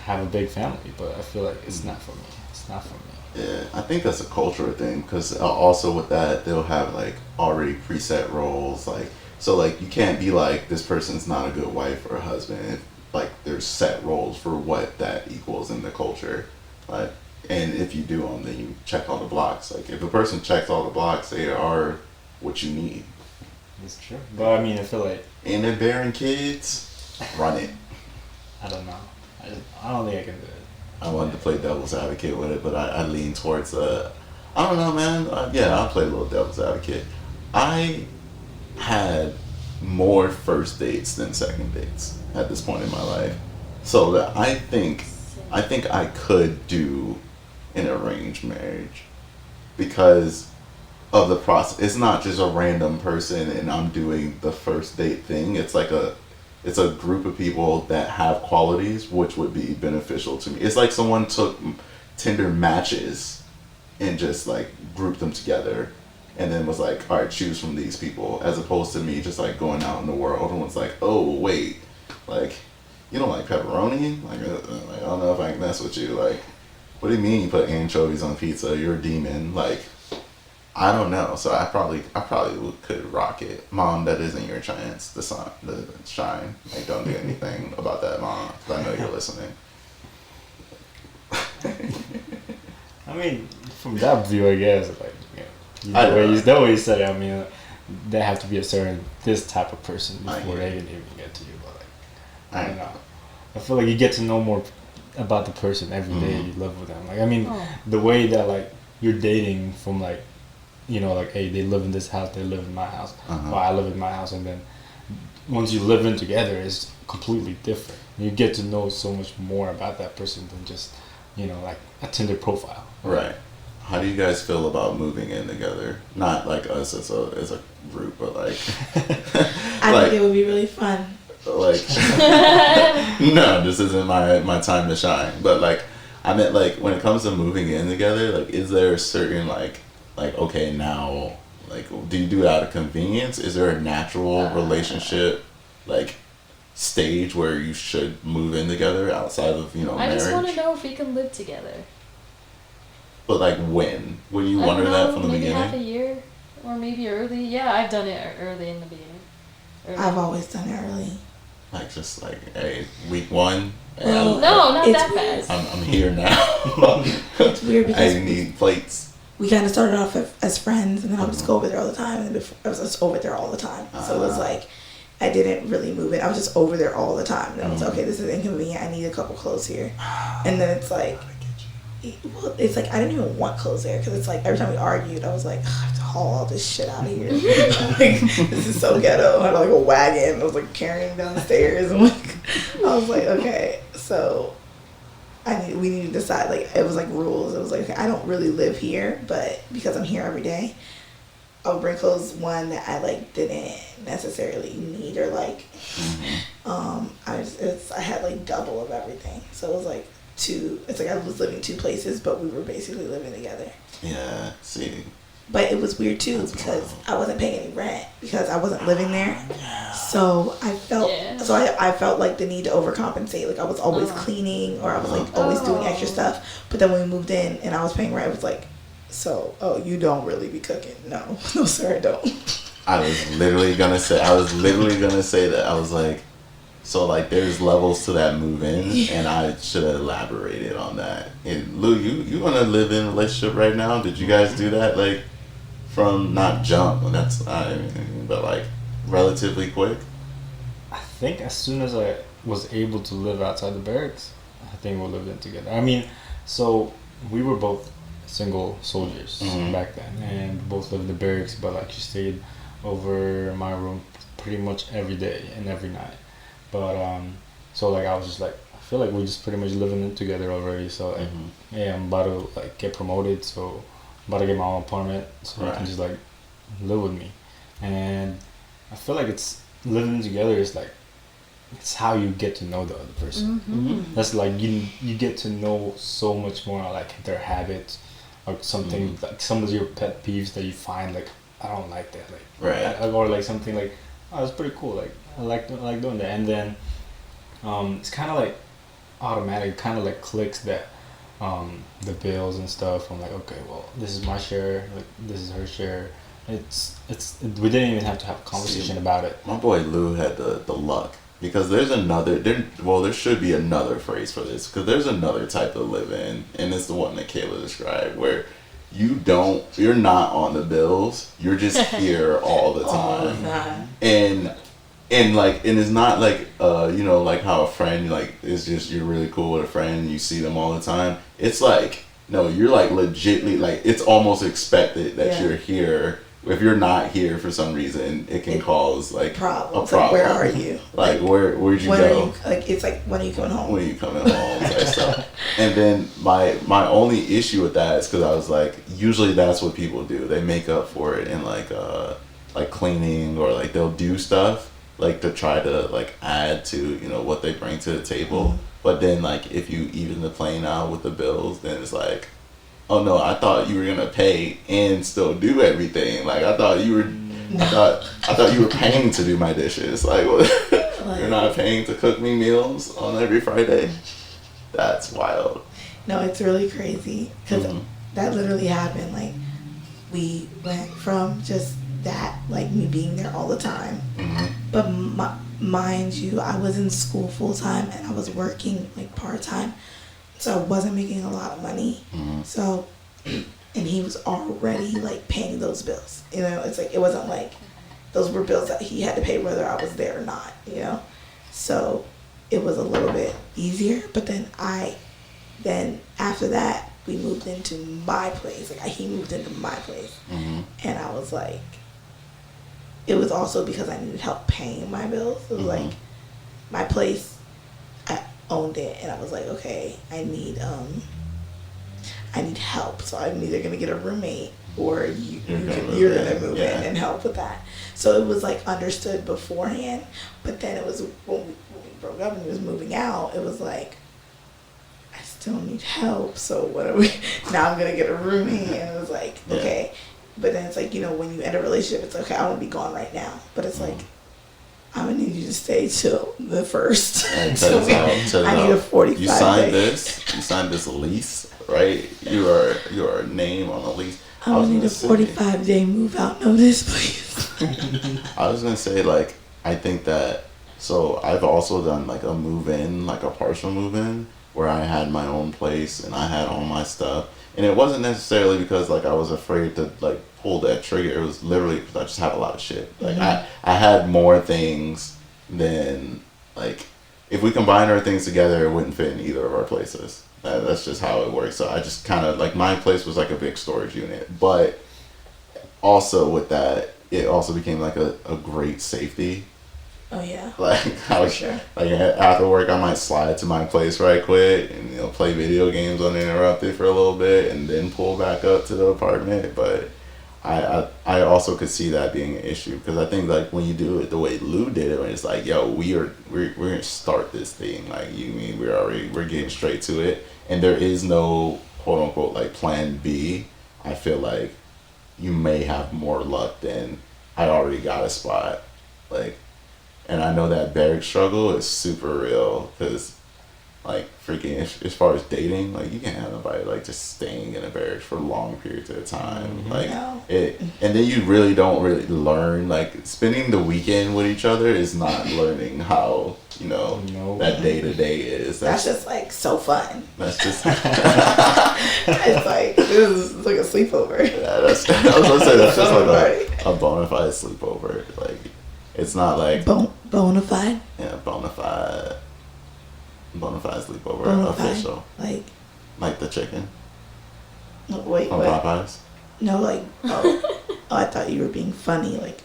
[SPEAKER 3] have a big family. But I feel like it's not for me. It's not for me.
[SPEAKER 1] Yeah, I think that's a cultural thing because also with that they'll have like already preset roles, like so like you can't be like this person's not a good wife or a husband. If, like there's set roles for what that equals in the culture, like and if you do them, then you check all the blocks. Like if a person checks all the blocks, they are what you need.
[SPEAKER 3] It's true, but I mean I feel like
[SPEAKER 1] and they're bearing kids, run it.
[SPEAKER 3] I don't know. I don't think I can do it.
[SPEAKER 1] I wanted to play devil's advocate with it, but I lean towards I don't know, man. Yeah, I'll play a little devil's advocate. I had more first dates than second dates at this point in my life, so that I think I could do an arranged marriage because of the process. It's not just a random person and I'm doing the first date thing. It's like it's a group of people that have qualities which would be beneficial to me. It's like someone took Tinder matches and just like grouped them together and then was like, all right, choose from these people, as opposed to me just like going out in the world and was like, oh wait, like you don't like pepperoni? Like I don't know if I can mess with you. Like what do you mean you put anchovies on pizza? You're a demon. Like I don't know, so I probably could rock it. Mom, that isn't your chance to shine. Like, don't do anything about that, Mom, 'cause I know you're listening.
[SPEAKER 3] I mean, from that view, I guess, like, the way you said it, I mean, there have to be this type of person before they can even get to you. But like, I don't know. I feel like you get to know more about the person every day you live with them. Like, I mean, the way that like you're dating from like, you know, like, hey, they live in this house, they live in my house, or I live in my house, and then once you live in together, it's completely different. You get to know so much more about that person than just, you know, like a Tinder profile.
[SPEAKER 1] Right. How do you guys feel about moving in together? Not like us as a group, but like
[SPEAKER 4] I think it would be really fun.
[SPEAKER 1] Like no, this isn't my time to shine. But like I meant like when it comes to moving in together, like is there a certain like okay, now like do you do it out of convenience? Is there a natural relationship like stage where you should move in together outside of, you know,
[SPEAKER 2] I
[SPEAKER 1] marriage?
[SPEAKER 2] just want to know if we can live together.
[SPEAKER 1] But like when you wonder that from the
[SPEAKER 2] maybe
[SPEAKER 1] beginning?
[SPEAKER 2] half a year or maybe early. Yeah, I've done it early in the beginning.
[SPEAKER 4] I've always done it early.
[SPEAKER 1] Like just like, hey, week one.
[SPEAKER 2] No, not that
[SPEAKER 4] weird.
[SPEAKER 2] fast.
[SPEAKER 1] I'm here now.
[SPEAKER 4] It's weird because
[SPEAKER 1] I need plates.
[SPEAKER 4] we kind of started off as friends, and then I would just go over there all the time, and I was just over there all the time. So it was like I didn't really move it. I was just over there all the time. And I was like, okay, this is inconvenient. I need a couple clothes here. And then it's like, well, it's like I didn't even want clothes there because it's like every time we argued, I was like, I have to haul all this shit out of here. Like, this is so ghetto. I had like a wagon. I was like carrying down the stairs. And like, I was like, okay, so we need to decide. Like, it was like rules. It was like, okay, I don't really live here, but because I'm here every day, I would bring clothes one that I like didn't necessarily need or like. I had like double of everything, so it was like two. It's like I was living two places, but we were basically living together.
[SPEAKER 1] Yeah. See.
[SPEAKER 4] But it was weird too because I wasn't paying any rent because I wasn't living there. So I felt I felt like the need to overcompensate. Like I was always cleaning or I was like always doing extra stuff. But then when we moved in and I was paying rent, it was like, so you don't really be cooking? No, no sir, I don't.
[SPEAKER 1] I was literally gonna say that. I was like, so like there's levels to that move in, and I should have elaborated on that. And Lou, you wanna live in a relationship right now? Did you guys do that like from not jump? But like relatively quick.
[SPEAKER 3] I think as soon as I was able to live outside the barracks, I think we lived in together. I mean, so we were both single soldiers back then, and both lived in the barracks, but like she stayed over my room pretty much every day and every night. But so like I was just like, I feel like we're just pretty much living in together already. So like, yeah, I'm about to like get promoted, so I'm about to get my own apartment, so you can just like live with me. And I feel like it's living together is like, it's how you get to know the other person. That's like you get to know so much more like their habits or something like some of your pet peeves that you find like, I don't like that, like or like something like, oh, it's pretty cool, like I like doing that. And then it's kind of like automatic, kind of like clicks that the bills and stuff. I'm like, okay, well, this is my share, like this is her share. It's we didn't even have to have a conversation about it.
[SPEAKER 1] My boy Lou had the luck because there should be another phrase for this because there's another type of live-in, and it's the one that Kayla described where you're not on the bills, you're just here all the time. And it's not like like how a friend like is just, you're really cool with a friend and you see them all the time. It's like, no, you're like legitly like, it's almost expected that you're here. If you're not here for some reason, it can cause like
[SPEAKER 4] problems.
[SPEAKER 1] A problem.
[SPEAKER 4] Like, where are you?
[SPEAKER 1] Like where'd you go?
[SPEAKER 4] It's like, when are you coming home?
[SPEAKER 1] When are you coming home? Type stuff. And then my only issue with that is because I was like, usually that's what people do. They make up for it in like cleaning, or like they'll do stuff like to try to like add to what they bring to the table. But then like if you even the playing out with the bills, then it's like, oh no, I thought you were gonna pay and still do everything. Like I thought you were, I thought you were paying to do my dishes. Like what? You're not paying to cook me meals on every Friday. That's wild.
[SPEAKER 4] No, it's really crazy because that literally happened. Like we went from just that, like me being there all the time, but mind you, I was in school full time and I was working like part time. So I wasn't making a lot of money. So, and he was already like paying those bills. It's like, it wasn't like those were bills that he had to pay whether I was there or not, So it was a little bit easier. But then after that, we moved into my place. Like he moved into my place. And I was like, it was also because I needed help paying my bills. It was like my place, owned it, and I was like, okay, I need help, so I'm either gonna get a roommate or you're gonna move in and help with that. So it was like understood beforehand, but then it was when we broke up and he was moving out, it was like, I still need help, so what are we now? I'm gonna get a roommate, and it was like, okay, but then it's like, when you end a relationship, it's okay, I want to be gone right now, but it's like, I'm gonna need you to stay till the first. I need a 45.
[SPEAKER 1] You signed this lease, right? You are named on the lease.
[SPEAKER 4] I would need a 45-day move out notice, please.
[SPEAKER 1] I was gonna say, like, I think that, so I've also done like a move in, like a partial move in, where I had my own place and I had all my stuff, and it wasn't necessarily because like I was afraid to like pull that trigger. It was literally because I just have a lot of shit. Like I had more things than, like, if we combined our things together, it wouldn't fit in either of our places. That's just how it works. So I just kind of like, my place was like a big storage unit, but also with that, it also became like a great safety.
[SPEAKER 4] Oh yeah.
[SPEAKER 1] Like I was
[SPEAKER 4] sure.
[SPEAKER 1] like after work, I might slide to my place right quick and play video games uninterrupted for a little bit, and then pull back up to the apartment. But I also could see that being an issue, because I think like when you do it the way Lou did it, when it's like, yo, we're gonna start this thing, like you mean we're getting straight to it, and there is no quote unquote like plan B. I feel like you may have more luck than I already got a spot, like, and I know that barrack struggle is super real, because like freaking as far as dating, like you can't have nobody like just staying in a barrack for long periods at a time. Like it, and then you really don't really learn, like spending the weekend with each other is not learning how that day to day is.
[SPEAKER 4] That's just like so fun.
[SPEAKER 1] That's just
[SPEAKER 4] it's like this is like a sleepover.
[SPEAKER 1] Yeah, I was gonna say that's just like a bona fide sleepover. Like it's not like
[SPEAKER 4] bona fide.
[SPEAKER 1] Yeah, bona fide sleepover, official. Like the chicken.
[SPEAKER 4] No, wait,
[SPEAKER 1] on
[SPEAKER 4] what?
[SPEAKER 1] Popeyes.
[SPEAKER 4] No, like I thought you were being funny, like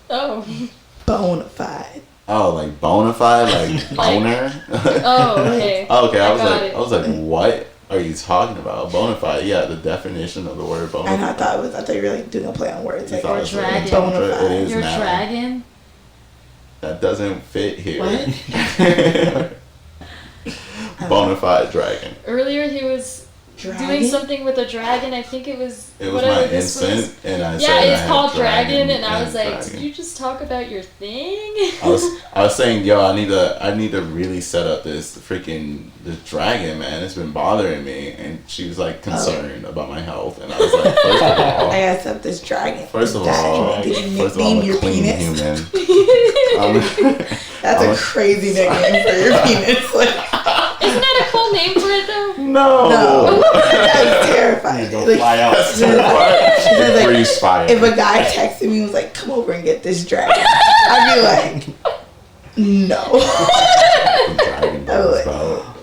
[SPEAKER 4] bona fide.
[SPEAKER 1] Oh, like bona fide, like boner.
[SPEAKER 2] Oh, okay.
[SPEAKER 1] Okay,
[SPEAKER 2] I
[SPEAKER 1] was like, what are you talking about? Bona fide, yeah, the definition of the word bona fide.
[SPEAKER 4] And I thought you were like doing a play on words, like
[SPEAKER 2] or dragon.
[SPEAKER 4] Bona fide.
[SPEAKER 1] It is
[SPEAKER 2] You're
[SPEAKER 1] now.
[SPEAKER 2] dragon.
[SPEAKER 1] That doesn't fit here.
[SPEAKER 4] What?
[SPEAKER 1] Bona fide dragon.
[SPEAKER 2] Earlier he was doing something with a dragon. I think it was
[SPEAKER 1] my incense, and I said
[SPEAKER 2] it's called dragon, and I was like,
[SPEAKER 1] dragon.
[SPEAKER 2] did you just talk about your thing?
[SPEAKER 1] I was saying, yo, I need to really set up this dragon, man. It's been bothering me, and she was like concerned about my health, and I was like, first of all,
[SPEAKER 4] I gotta set up this dragon.
[SPEAKER 1] First of all,
[SPEAKER 4] did you
[SPEAKER 1] I'm
[SPEAKER 4] nickname
[SPEAKER 1] a
[SPEAKER 4] your
[SPEAKER 1] clean
[SPEAKER 4] penis?
[SPEAKER 1] human.
[SPEAKER 4] That's a crazy nickname for your penis. Like,
[SPEAKER 2] Isn't that a cool name for it though?
[SPEAKER 1] No.
[SPEAKER 4] That's terrifying.
[SPEAKER 3] Don't fly out.
[SPEAKER 1] Like, freeze fire.
[SPEAKER 4] If a guy texted me and was like, come over and get this dragon, I'd be like, no.
[SPEAKER 1] Dragon Balls about.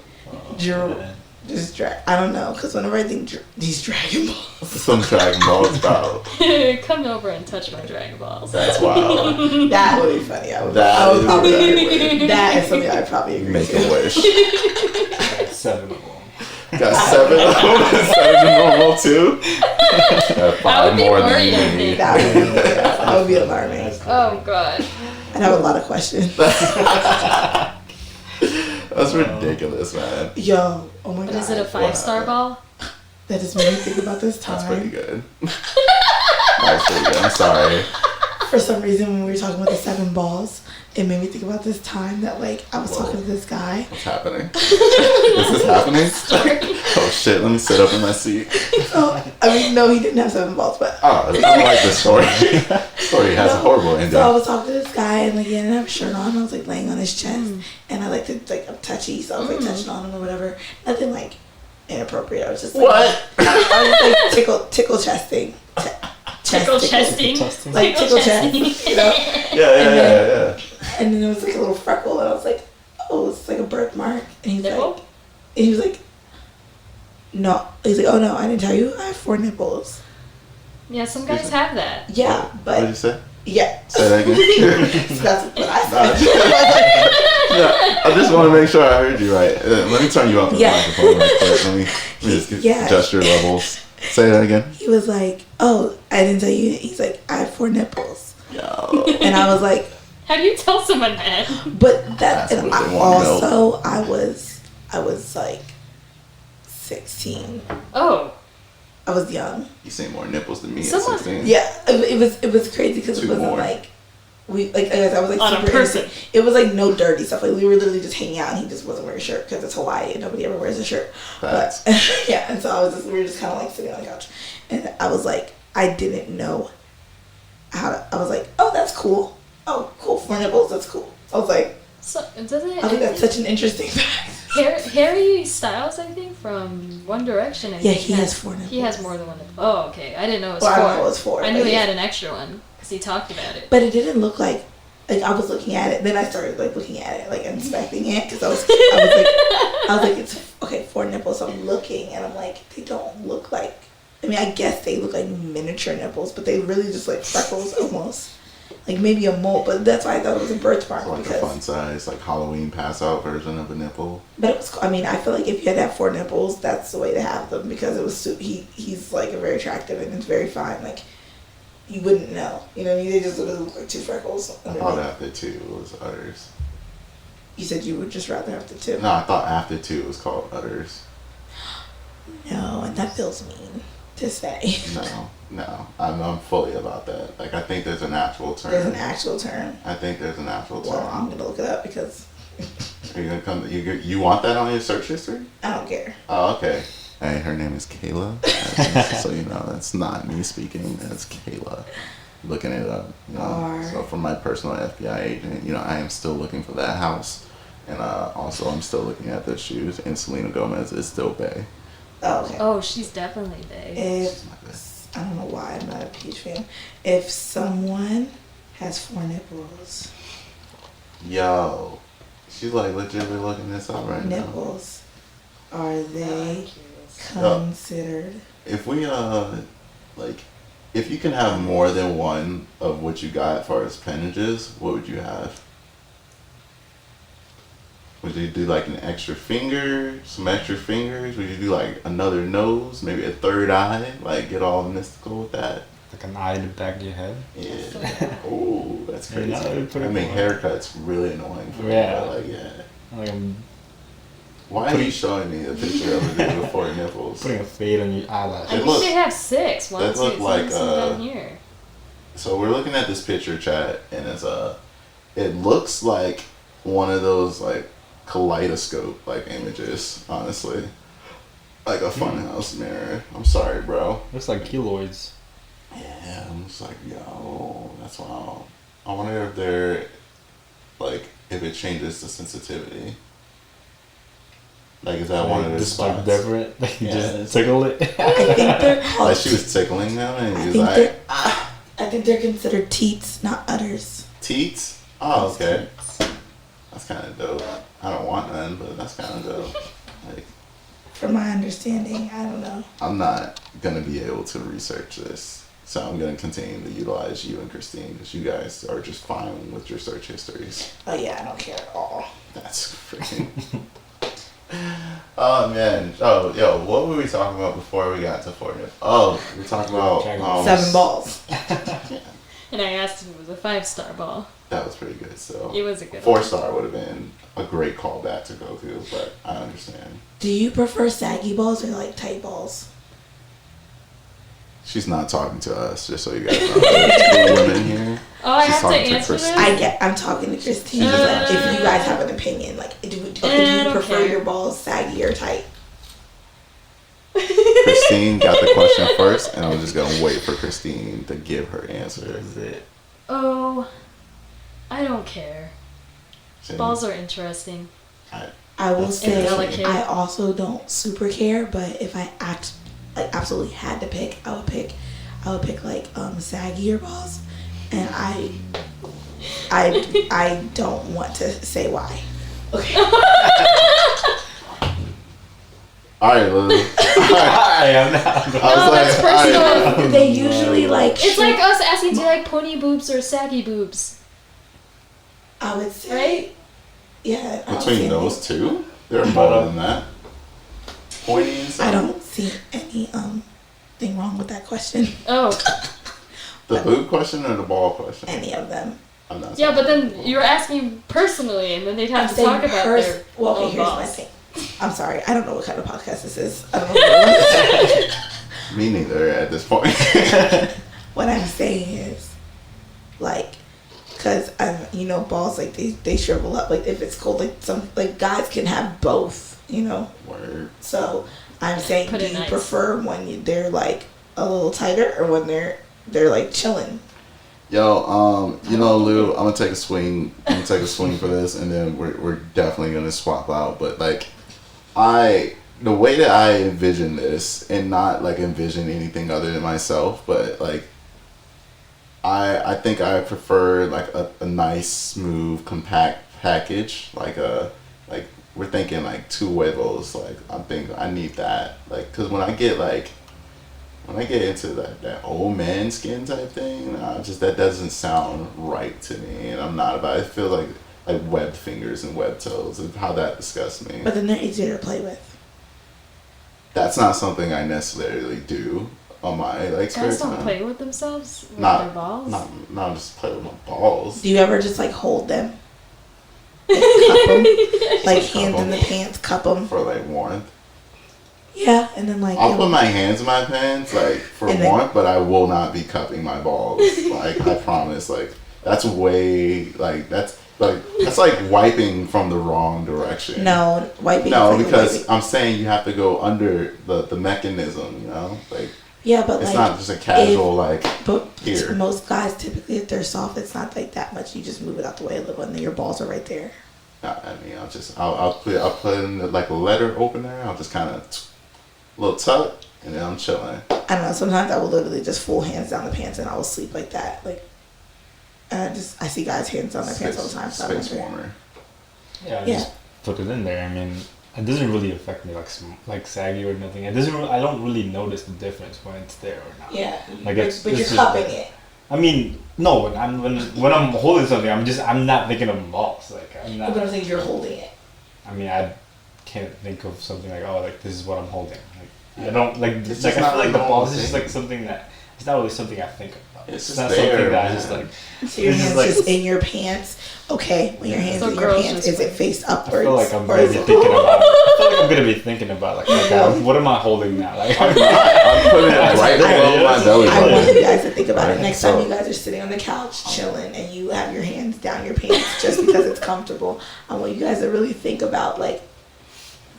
[SPEAKER 4] Just I don't know, because whenever I think these Dragon Balls.
[SPEAKER 1] Some Dragon Balls about.
[SPEAKER 2] Come over and touch my Dragon Balls.
[SPEAKER 1] That's wild.
[SPEAKER 4] That would be funny. I would
[SPEAKER 1] probably
[SPEAKER 4] agree. That is something I'd probably agree
[SPEAKER 1] Make
[SPEAKER 4] to.
[SPEAKER 1] a wish.
[SPEAKER 3] 7 of them.
[SPEAKER 1] Got 7 of them? 7 normal too? Got 5 more than
[SPEAKER 2] worried,
[SPEAKER 1] you
[SPEAKER 2] I
[SPEAKER 1] need.
[SPEAKER 2] think.
[SPEAKER 4] That would be alarming.
[SPEAKER 2] Oh god.
[SPEAKER 4] I'd have a lot of questions.
[SPEAKER 1] That's ridiculous, man.
[SPEAKER 4] Yo, oh my god.
[SPEAKER 2] Is it a 5-star ball?
[SPEAKER 4] That just made me think about this time.
[SPEAKER 1] That's pretty good. That's pretty good. I'm sorry.
[SPEAKER 4] For some reason, when we were talking about the 7 balls, it made me think about this time that, like, I was talking to this guy.
[SPEAKER 1] What's happening? Is this happening? Oh shit, let me sit up in my seat.
[SPEAKER 4] No, he didn't have 7 balls, but...
[SPEAKER 1] Oh, I don't like this story. This story has a horrible ending.
[SPEAKER 4] So I was talking to this guy, and, like, he didn't have a shirt on. I was, like, laying on his chest, and I like to, like, I'm touchy, so I was, like, touching on him or whatever. Nothing, like, inappropriate. I was just, like...
[SPEAKER 1] What?
[SPEAKER 4] I was, like, tickle chesting.
[SPEAKER 2] Tickle chesting.
[SPEAKER 4] Like, tickle chest, you know?
[SPEAKER 1] Yeah.
[SPEAKER 4] And then there was like a little freckle, and I was like, "Oh, it's like a birthmark." And he was like, "No." He's like, "Oh no, I didn't tell you. I have 4 nipples."
[SPEAKER 2] Yeah, some guys have that.
[SPEAKER 4] Yeah, but
[SPEAKER 1] What did you say?
[SPEAKER 4] yeah.
[SPEAKER 1] Say that again.
[SPEAKER 4] So that's what I said.
[SPEAKER 1] Yeah, I just want to make sure I heard you right. Let me turn you up to the microphone right quick. Let me just adjust your levels. Say that again.
[SPEAKER 4] He was like, "Oh, I didn't tell you." He's like, "I have 4 nipples."
[SPEAKER 1] Yo.
[SPEAKER 4] And I was like,
[SPEAKER 2] how do you tell someone that?
[SPEAKER 4] "But
[SPEAKER 1] That's
[SPEAKER 4] and
[SPEAKER 1] what they want to know.
[SPEAKER 4] I was like 16.
[SPEAKER 2] Oh.
[SPEAKER 4] I was young.
[SPEAKER 1] You say more nipples than me
[SPEAKER 2] Someone-
[SPEAKER 1] at 16.
[SPEAKER 4] Yeah, it was crazy because it
[SPEAKER 1] 2
[SPEAKER 4] wasn't
[SPEAKER 1] more.
[SPEAKER 4] like I was like
[SPEAKER 2] On a
[SPEAKER 4] super
[SPEAKER 2] person.
[SPEAKER 4] innocent. It was like no dirty stuff. Like we were literally just hanging out, and he just wasn't wearing a shirt because it's Hawaii and nobody ever wears a shirt.
[SPEAKER 1] Facts.
[SPEAKER 4] But yeah, and so we were just kind of like sitting on the couch, and I was like, I didn't know how to. I was like, oh, that's cool. Oh, cool, 4 nipples. That's cool. I was like,
[SPEAKER 2] So doesn't it?
[SPEAKER 4] I think that's such an interesting fact.
[SPEAKER 2] Harry Styles, I think, from One Direction. I
[SPEAKER 4] Yeah,
[SPEAKER 2] think
[SPEAKER 4] he has 4 nipples.
[SPEAKER 2] He has more than one. Oh, okay. I didn't know it was
[SPEAKER 4] Well,
[SPEAKER 2] 4.
[SPEAKER 4] I don't know it was 4.
[SPEAKER 2] I knew
[SPEAKER 4] but
[SPEAKER 2] he
[SPEAKER 4] yeah.
[SPEAKER 2] had an extra one because he talked about it.
[SPEAKER 4] But it didn't look like I was looking at it. Then I started like looking at it, like inspecting it, because I was like, it's okay, 4 nipples. I'm looking, and I'm like, they don't look like I mean, I guess they look like miniature nipples, but they really just like freckles almost. Like maybe a mole, but that's why I thought it was a birthmark.
[SPEAKER 1] So like a fun size, like Halloween pass out version of a nipple.
[SPEAKER 4] But it was, I mean, I feel like if you had to have 4 nipples, that's the way to have them because it was, he's like very attractive and it's very fine. Like, you wouldn't know. You know what I mean? They just look like 2 freckles.
[SPEAKER 1] I thought after 2 was udders.
[SPEAKER 4] You said you would just rather have the 2.
[SPEAKER 1] No, I thought after 2 was called udders.
[SPEAKER 4] No, and that feels mean to say.
[SPEAKER 1] No, I'm fully about that. Like, I think there's an actual term.
[SPEAKER 4] There's an actual term.
[SPEAKER 1] I think there's an actual term.
[SPEAKER 4] Well, I'm gonna look it up because.
[SPEAKER 1] Are you gonna come? You want that on your search history?
[SPEAKER 4] I don't care.
[SPEAKER 1] Oh, okay. Hey, her name is Kayla. So you know, that's not me speaking. That's Kayla. Looking it up. You know? So from my personal FBI agent, you know, I am still looking for that house, and also I'm still looking at the shoes. And Selena Gomez is still bae.
[SPEAKER 4] Oh, okay.
[SPEAKER 2] Oh, she's definitely bae.
[SPEAKER 4] I don't know why I'm not a huge fan. If someone has 4 nipples.
[SPEAKER 1] Yo, she's like legitimately looking this up right now.
[SPEAKER 4] Nipples, are they considered?
[SPEAKER 1] If we like, if you can have more than one of what you got as far as appendages, what would you have? Would you do like an extra finger, some extra fingers? Would you do like another nose, maybe a 3rd eye? Like get all mystical with that?
[SPEAKER 3] Like an eye in the back of your head?
[SPEAKER 1] Yeah. Oh, that's crazy.
[SPEAKER 3] Yeah,
[SPEAKER 1] I mean, haircut's really annoying for me.
[SPEAKER 3] Yeah.
[SPEAKER 1] But like, yeah.
[SPEAKER 3] Like I'm
[SPEAKER 1] Why are you showing me a picture of a dude with 4 nipples?
[SPEAKER 3] putting a fade on your eyelash.
[SPEAKER 2] I think they have 6. One,
[SPEAKER 1] that
[SPEAKER 2] 2,
[SPEAKER 1] look
[SPEAKER 2] 3,
[SPEAKER 1] like,
[SPEAKER 2] down here.
[SPEAKER 1] So we're looking at this picture, chat, and it looks like one of those like kaleidoscope like images, honestly. Like a funhouse mirror. I'm sorry, bro.
[SPEAKER 3] Looks like keloids.
[SPEAKER 1] Yeah, I'm just like, yo, that's wild. I wonder if they're like if it changes the sensitivity. Like, is that one of the
[SPEAKER 3] just
[SPEAKER 1] spots?
[SPEAKER 3] like different? Like you
[SPEAKER 1] Yeah,
[SPEAKER 3] just tickle it?
[SPEAKER 4] I think they're called.
[SPEAKER 1] Like she was tickling him, and he was
[SPEAKER 4] I think they're considered teats, not udders.
[SPEAKER 1] teats. Oh, okay. That's kind of dope. I don't want none, but that's kind of dope. Like,
[SPEAKER 4] From my understanding, I don't know.
[SPEAKER 1] I'm not gonna be able to research this, so I'm gonna continue to utilize you and Christine because you guys are just fine with your search histories.
[SPEAKER 4] Oh yeah, I don't care at all.
[SPEAKER 1] That's freaking. Oh man! Oh yo, what were we talking about before we got to Fortnite? Oh, we were talking about
[SPEAKER 4] 7 balls.
[SPEAKER 2] And I asked if it was a 5-star ball.
[SPEAKER 1] That was pretty good. So
[SPEAKER 2] It was a good
[SPEAKER 1] 4-star would have been a great callback to go to, but I understand.
[SPEAKER 4] Do you prefer saggy balls or like tight balls?
[SPEAKER 1] She's not talking to us, just so you guys know. There's 2 women here.
[SPEAKER 2] Oh, I
[SPEAKER 1] She's
[SPEAKER 2] have to
[SPEAKER 1] talking to
[SPEAKER 2] answer this?
[SPEAKER 1] Christine.
[SPEAKER 4] I'm talking to Christine.
[SPEAKER 1] She's just
[SPEAKER 4] If you guys have an opinion, like, do you prefer
[SPEAKER 2] care.
[SPEAKER 4] your balls saggy or tight?
[SPEAKER 1] Christine got the question first, and I'm just gonna wait for Christine to give her answer.
[SPEAKER 3] That's it.
[SPEAKER 2] Oh, I don't care.
[SPEAKER 1] Same.
[SPEAKER 2] Balls are interesting.
[SPEAKER 4] I will
[SPEAKER 1] That's
[SPEAKER 4] say
[SPEAKER 2] delicate.
[SPEAKER 4] I also don't super care, but if I absolutely had to pick, I would pick like saggier balls, and I don't want to say why. Okay.
[SPEAKER 1] All right, Lily.
[SPEAKER 3] I am not.
[SPEAKER 1] I was
[SPEAKER 2] No, that's
[SPEAKER 1] like, all right.
[SPEAKER 2] personal.
[SPEAKER 4] They usually like.
[SPEAKER 2] It's like us asking, do you like pony boobs or saggy boobs?
[SPEAKER 4] I would say.
[SPEAKER 2] Right?
[SPEAKER 4] Yeah. I don't
[SPEAKER 1] Between
[SPEAKER 4] see
[SPEAKER 1] those 2, there are more than that. Pointy and
[SPEAKER 4] I
[SPEAKER 1] saggy.
[SPEAKER 4] don't see any thing wrong with that question.
[SPEAKER 2] Oh,
[SPEAKER 1] The boob question or the ball question?
[SPEAKER 4] Any of them.
[SPEAKER 1] I'm not
[SPEAKER 2] yeah,
[SPEAKER 1] saying
[SPEAKER 2] but then
[SPEAKER 1] ball.
[SPEAKER 2] you're asking personally, and then they'd have
[SPEAKER 4] I'm
[SPEAKER 2] to talk
[SPEAKER 4] saying
[SPEAKER 2] about their
[SPEAKER 4] well, okay,
[SPEAKER 2] own
[SPEAKER 4] here's my
[SPEAKER 2] balls.
[SPEAKER 4] thing. I'm sorry. I don't know what kind of podcast this is. I don't know.
[SPEAKER 1] Me neither at this point.
[SPEAKER 4] What I'm saying is, like, because balls like they shrivel up. Like if it's cold, like some like guys can have both.
[SPEAKER 1] Word.
[SPEAKER 4] So I'm saying,
[SPEAKER 2] Put
[SPEAKER 4] do
[SPEAKER 2] it
[SPEAKER 4] you
[SPEAKER 2] nice.
[SPEAKER 4] prefer when they're like a little tighter or when they're like chilling?
[SPEAKER 1] Yo, Lou, I'm gonna take a swing. I'm gonna take a swing for this, and then we're definitely gonna swap out. But like, the way that I envision this, and not like envision anything other than myself, but like, I think I prefer like a nice, smooth, compact package. Like we're thinking like 2 huevos. Like I'm thinking I need that. Like, cause when I get like when I get into that old man skin type thing, that doesn't sound right to me, and I'm not about it. I feel like webbed fingers and webbed toes, and how that disgusts me.
[SPEAKER 4] But then they're easier to play with.
[SPEAKER 1] That's not something I necessarily do on my spare
[SPEAKER 2] Guys don't
[SPEAKER 1] time.
[SPEAKER 2] play with themselves with their balls.
[SPEAKER 1] Not just play with my balls.
[SPEAKER 4] Do you ever just hold them? Cup them? Hands in the pants, cup them?
[SPEAKER 1] For warmth.
[SPEAKER 4] Yeah, and then
[SPEAKER 1] I'll put my hands in my pants for warmth, but I will not be cupping my balls. I promise. That's way that's wiping from the wrong direction.
[SPEAKER 4] No, wiping.
[SPEAKER 1] No, because I'm saying you have to go under the mechanism.
[SPEAKER 4] Yeah, but
[SPEAKER 1] it's not just a casual
[SPEAKER 4] But
[SPEAKER 1] here.
[SPEAKER 4] most guys typically, if they're soft, it's not that much. You just move it out the way a little, and then your balls are right there.
[SPEAKER 1] I mean, I'll put in a letter opener. I'll just kind of little tuck, and then I'm chilling.
[SPEAKER 4] I don't know. Sometimes I will literally just full hands down the pants, and I will sleep like that. And I see guys hands down their pants all the time. So
[SPEAKER 1] Space warmer.
[SPEAKER 3] Yeah, just put it in there. I mean, it doesn't really affect me like saggy or nothing. It doesn't. I don't really notice the difference when it's there or not.
[SPEAKER 4] Yeah,
[SPEAKER 3] but
[SPEAKER 4] you're cupping it.
[SPEAKER 3] I mean, no. When I'm holding something, I'm not thinking of balls. I'm not.
[SPEAKER 4] But I'm saying you're holding it.
[SPEAKER 3] I mean, I can't think of something this is what I'm holding. I don't I feel the balls is just something that it's not really something I think about.
[SPEAKER 1] It's
[SPEAKER 3] not
[SPEAKER 1] there,
[SPEAKER 3] something that
[SPEAKER 1] man.
[SPEAKER 3] I just
[SPEAKER 4] So your hands just in your pants. Okay, when your hands in your pants, is it face upwards?
[SPEAKER 3] I feel like I'm gonna be thinking about. I feel like I'm gonna be thinking about what am I holding now?
[SPEAKER 1] I'm putting it right below my belly
[SPEAKER 4] I
[SPEAKER 1] button.
[SPEAKER 4] want you guys to think about it. Next time you guys are sitting on the couch chilling and you have your hands down your pants just because it's comfortable, I want you guys to really think about the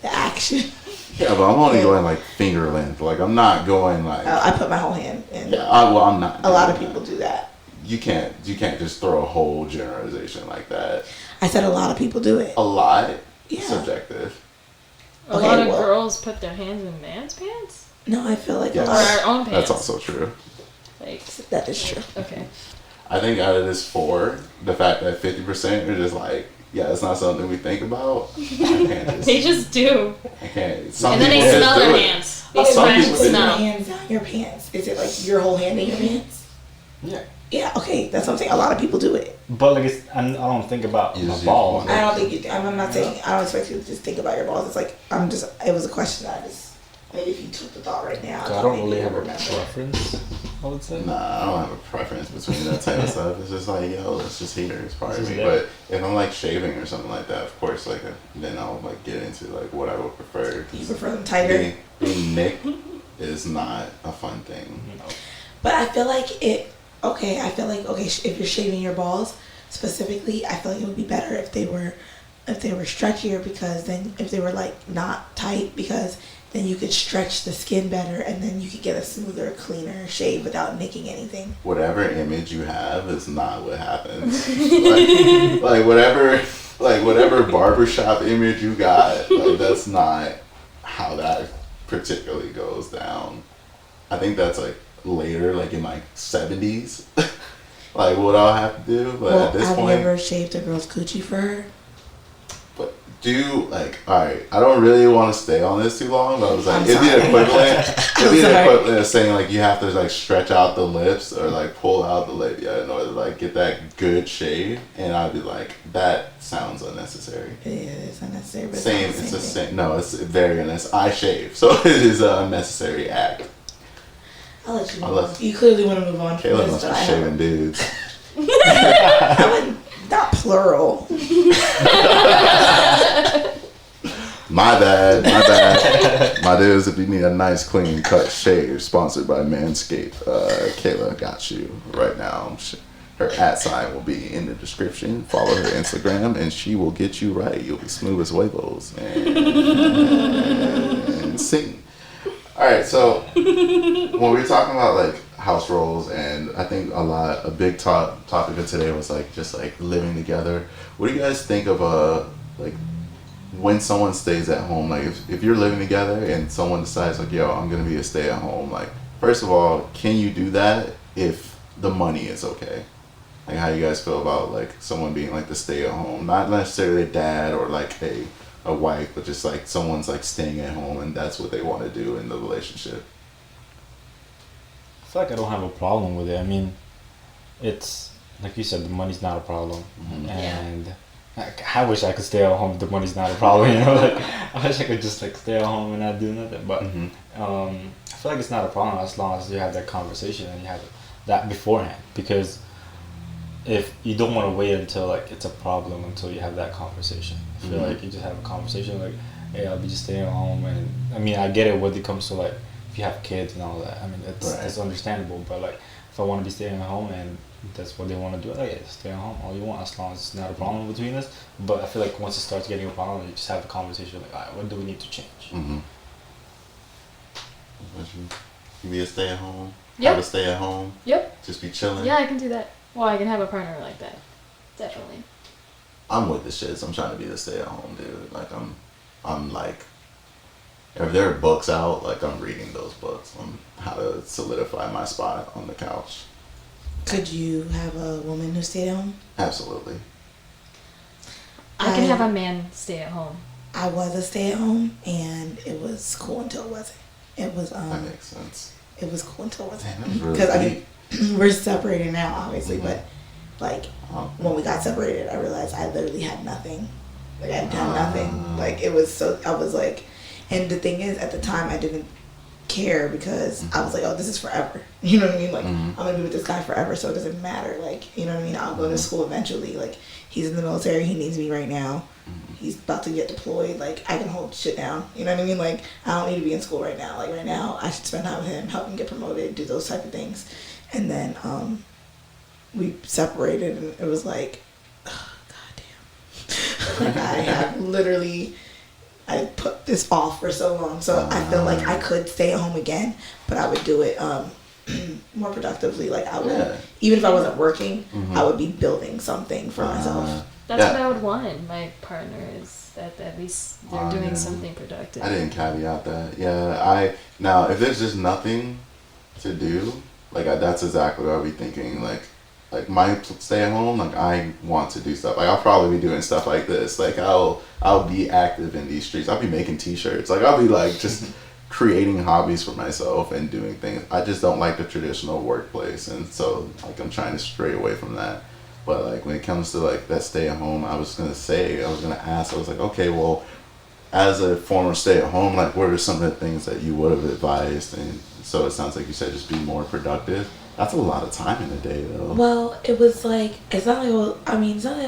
[SPEAKER 4] action.
[SPEAKER 1] Yeah, but I'm only going finger length. I'm not going
[SPEAKER 4] I put my whole hand in.
[SPEAKER 1] Yeah, I'm not.
[SPEAKER 4] A lot of people do that.
[SPEAKER 1] You can't just throw a whole generalization like that.
[SPEAKER 4] I said a lot of people do it.
[SPEAKER 1] A lot.
[SPEAKER 4] Yeah.
[SPEAKER 1] Subjective.
[SPEAKER 2] A lot of girls put their hands in man's pants.
[SPEAKER 4] No, I feel like
[SPEAKER 1] yes.
[SPEAKER 2] Or our own pants.
[SPEAKER 1] That's also true.
[SPEAKER 4] That is true.
[SPEAKER 2] Okay.
[SPEAKER 1] I think out of this 4, the fact that 50% are just it's not something we think about. I can't just.
[SPEAKER 2] They just do.
[SPEAKER 1] I can't.
[SPEAKER 2] And then they smell their hands. They
[SPEAKER 1] Some
[SPEAKER 2] scratch
[SPEAKER 1] people
[SPEAKER 2] and
[SPEAKER 1] do.
[SPEAKER 2] smell.
[SPEAKER 4] Your hands down your pants. Is it your whole hand in your pants?
[SPEAKER 3] Yeah.
[SPEAKER 4] Yeah, okay, that's what I'm saying. A lot of people do it.
[SPEAKER 3] But I don't think about my balls.
[SPEAKER 4] I don't think you do. I'm not saying, I don't expect you to just think about your balls. It's it was a question that maybe if you took the thought right now.
[SPEAKER 3] So I don't really have a preference, I would say.
[SPEAKER 1] Nah, I don't have a preference between that type of stuff. It's just it's just here. It's part of me.
[SPEAKER 3] there.
[SPEAKER 1] But if I'm shaving or something like that, of course, then I'll get into what I would prefer.
[SPEAKER 4] You prefer them tighter?
[SPEAKER 1] Being nicked is not a fun thing.
[SPEAKER 4] But I feel like if you're shaving your balls specifically, I feel like it would be better if they were stretchier, because then if they were not tight, because then you could stretch the skin better and then you could get a smoother, cleaner shave without nicking anything.
[SPEAKER 1] Whatever image you have is not what happens. whatever barbershop image you got, that's not how that particularly goes down. I think that's later, in my 70s, what I'll have to do. But at this point,
[SPEAKER 4] have you ever shaved a girl's coochie for her?
[SPEAKER 1] But alright, I don't really want to stay on this too long, but I was it'd be the equivalent of saying you have to stretch out the lips or pull out the labia in order to get that good shave, and I'd be that sounds unnecessary.
[SPEAKER 4] It is unnecessary, but
[SPEAKER 1] it's very unnecessary. I shave, so it is an unnecessary act.
[SPEAKER 4] I'll let you move on. You clearly want to move on.
[SPEAKER 1] Kayla must be shaving dudes.
[SPEAKER 4] Not plural.
[SPEAKER 1] My bad. My dudes, if you need a nice, clean cut shave, sponsored by Manscaped, Kayla got you right now. Her @ will be in the description. Follow her Instagram, and she will get you right. You'll be smooth as huevos and sing. All right, so when we were talking about house roles, and I think a big topic of today was just living together. What do you guys think of when someone stays at home? If you're living together and someone decides yo, I'm gonna be a stay at home. First of all, can you do that if the money is okay? How you guys feel about someone being the stay at home, not necessarily a dad or a wife, but just someone's staying at home and that's what they want to do in the relationship.
[SPEAKER 3] feel like I don't have a problem with it. I mean, it's like you said, the money's not a problem, and I wish I could stay at home if the money's not a problem. You know, like I wish I could just like stay at home and not do nothing. But I feel like it's not a problem as long as you have that conversation and you have that beforehand. Because if you don't want to wait until like it's a problem until you have that conversation. I feel like you just have a conversation like, hey, I'll be just staying at home, and I mean I get it when it comes to like if you have kids and all that. I mean it's understandable, but like if I want to be staying at home and that's what they want to do, like, yeah, stay at home all you want as long as it's not a problem between us. But I feel like once it starts getting a problem, you just have a conversation like, alright, what do we need to change?
[SPEAKER 1] You be a stay at home?
[SPEAKER 2] Yep.
[SPEAKER 1] Have a stay at home?
[SPEAKER 2] Yep.
[SPEAKER 1] Just be chilling?
[SPEAKER 2] Yeah, I can do that. Well, I can have a partner like that. Definitely.
[SPEAKER 1] I'm with the shits. I'm trying to be the stay at home dude. Like I'm like, if there are books out, like I'm reading those books on how to solidify my spot on the couch.
[SPEAKER 4] Could you have a woman who stayed at home?
[SPEAKER 1] Absolutely.
[SPEAKER 2] I can have a man stay at home.
[SPEAKER 4] I was a stay at home, and it was cool until it wasn't. It was
[SPEAKER 1] that makes sense.
[SPEAKER 4] It was cool until it wasn't.
[SPEAKER 1] Really
[SPEAKER 4] because I mean, we're separated now, obviously, but like when we got separated, I realized I literally had nothing. Like I had nothing. Like it was so. I was like, and the thing is, at the time, I didn't care because I was like, oh, this is forever. You know what I mean? Like I'm gonna be with this guy forever, so it doesn't matter. Like, you know what I mean? I'll go to school eventually. Like he's in the military, he needs me right now. He's about to get deployed. Like I can hold shit down. You know what I mean? Like I don't need to be in school right now. Like right now, I should spend time with him, help him get promoted, do those type of things. And then we separated, and it was like, oh, goddamn. Like I have literally. I put this off for so long, so I feel like I could stay at home again, but I would do it more productively. Like I would, even if I wasn't working, I would be building something for myself.
[SPEAKER 2] That's what I would want in my partner, is that at least they're doing something productive.
[SPEAKER 1] I didn't caveat that. Yeah, now if there's just nothing to do, like that's exactly what I'll be thinking. Like my stay at home, like I want to do stuff. Like I'll probably be doing stuff like this. Like I'll be active in these streets. I'll be making t-shirts. Like I'll be like just creating hobbies for myself and doing things. I just don't like the traditional workplace, and so like I'm trying to stray away from that. But like when it comes to like that stay at home, I was gonna ask. I was like, okay, well, as a former stay at home, like what are some of the things that you would have advised? And so it sounds like you said just be more productive. That's a lot of time in a day, though.
[SPEAKER 4] Well, it was like, it's not like I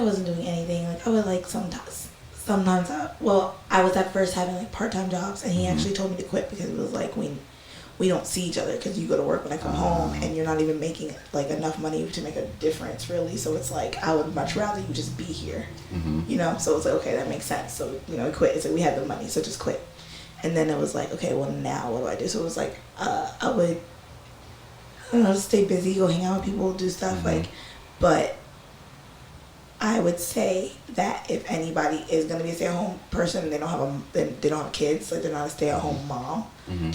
[SPEAKER 4] wasn't doing anything. Like, I would like sometimes, I was at first having like part-time jobs, and he actually told me to quit because it was like, we don't see each other because you go to work when I come home, and you're not even making like enough money to make a difference, really. So it's like, I would much rather you just be here, you know? So it's like, okay, that makes sense. So, you know, we quit. It's like, we had the money, so just quit. And then it was like, okay, well, now what do I do? So it was like, I would, I don't know, just stay busy, go hang out with people, do stuff like, but I would say that if anybody is gonna be a stay-at-home person and they don't have kids, like they're not a stay-at-home mom,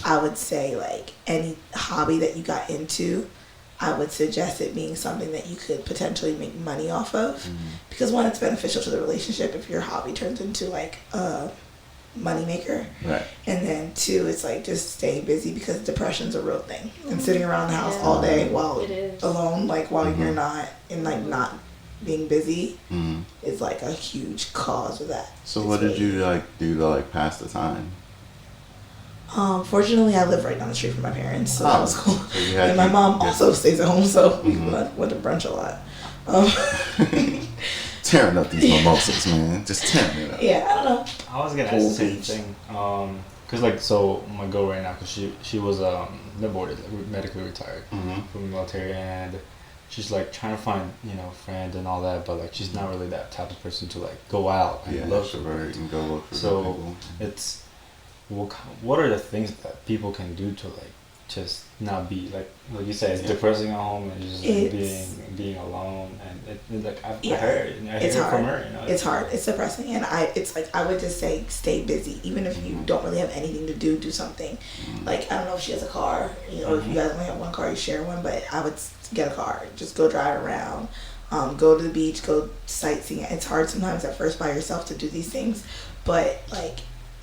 [SPEAKER 4] I would say like any hobby that you got into, I would suggest it being something that you could potentially make money off of, because one, it's beneficial to the relationship if your hobby turns into like a moneymaker, right? And then two, it's like just stay busy because depression's a real thing, and sitting around the house all day while alone, like while you're not not being busy, is like a huge cause of that.
[SPEAKER 1] So what did you like do to like pass the time?
[SPEAKER 4] Fortunately, I live right down the street from my parents, so that was cool. So and my mom also stays at home, so we went to brunch a lot.
[SPEAKER 1] Tearing up these mimosas, man. Just tearing it up.
[SPEAKER 4] Yeah, I don't know.
[SPEAKER 3] I was gonna ask the same thing. Cause like, so my girl right now, cause she was medically retired from the military, and she's like trying to find, you know, friends and all that, but like she's not really that type of person to like go out and look
[SPEAKER 1] and go look for
[SPEAKER 3] people. It's what are the things that people can do to like just not be like you said, it's depressing at home and just like being alone, and it like I heard
[SPEAKER 4] it's hard
[SPEAKER 3] from her, you know,
[SPEAKER 4] it's hard, it's depressing, and it's like I would just say stay busy, even if you don't really have anything to do something. Like I don't know if she has a car, you know, if you guys only have one car, you share one, but I would get a car, just go drive around, go to the beach, go sightseeing. It's hard sometimes at first by yourself to do these things, but like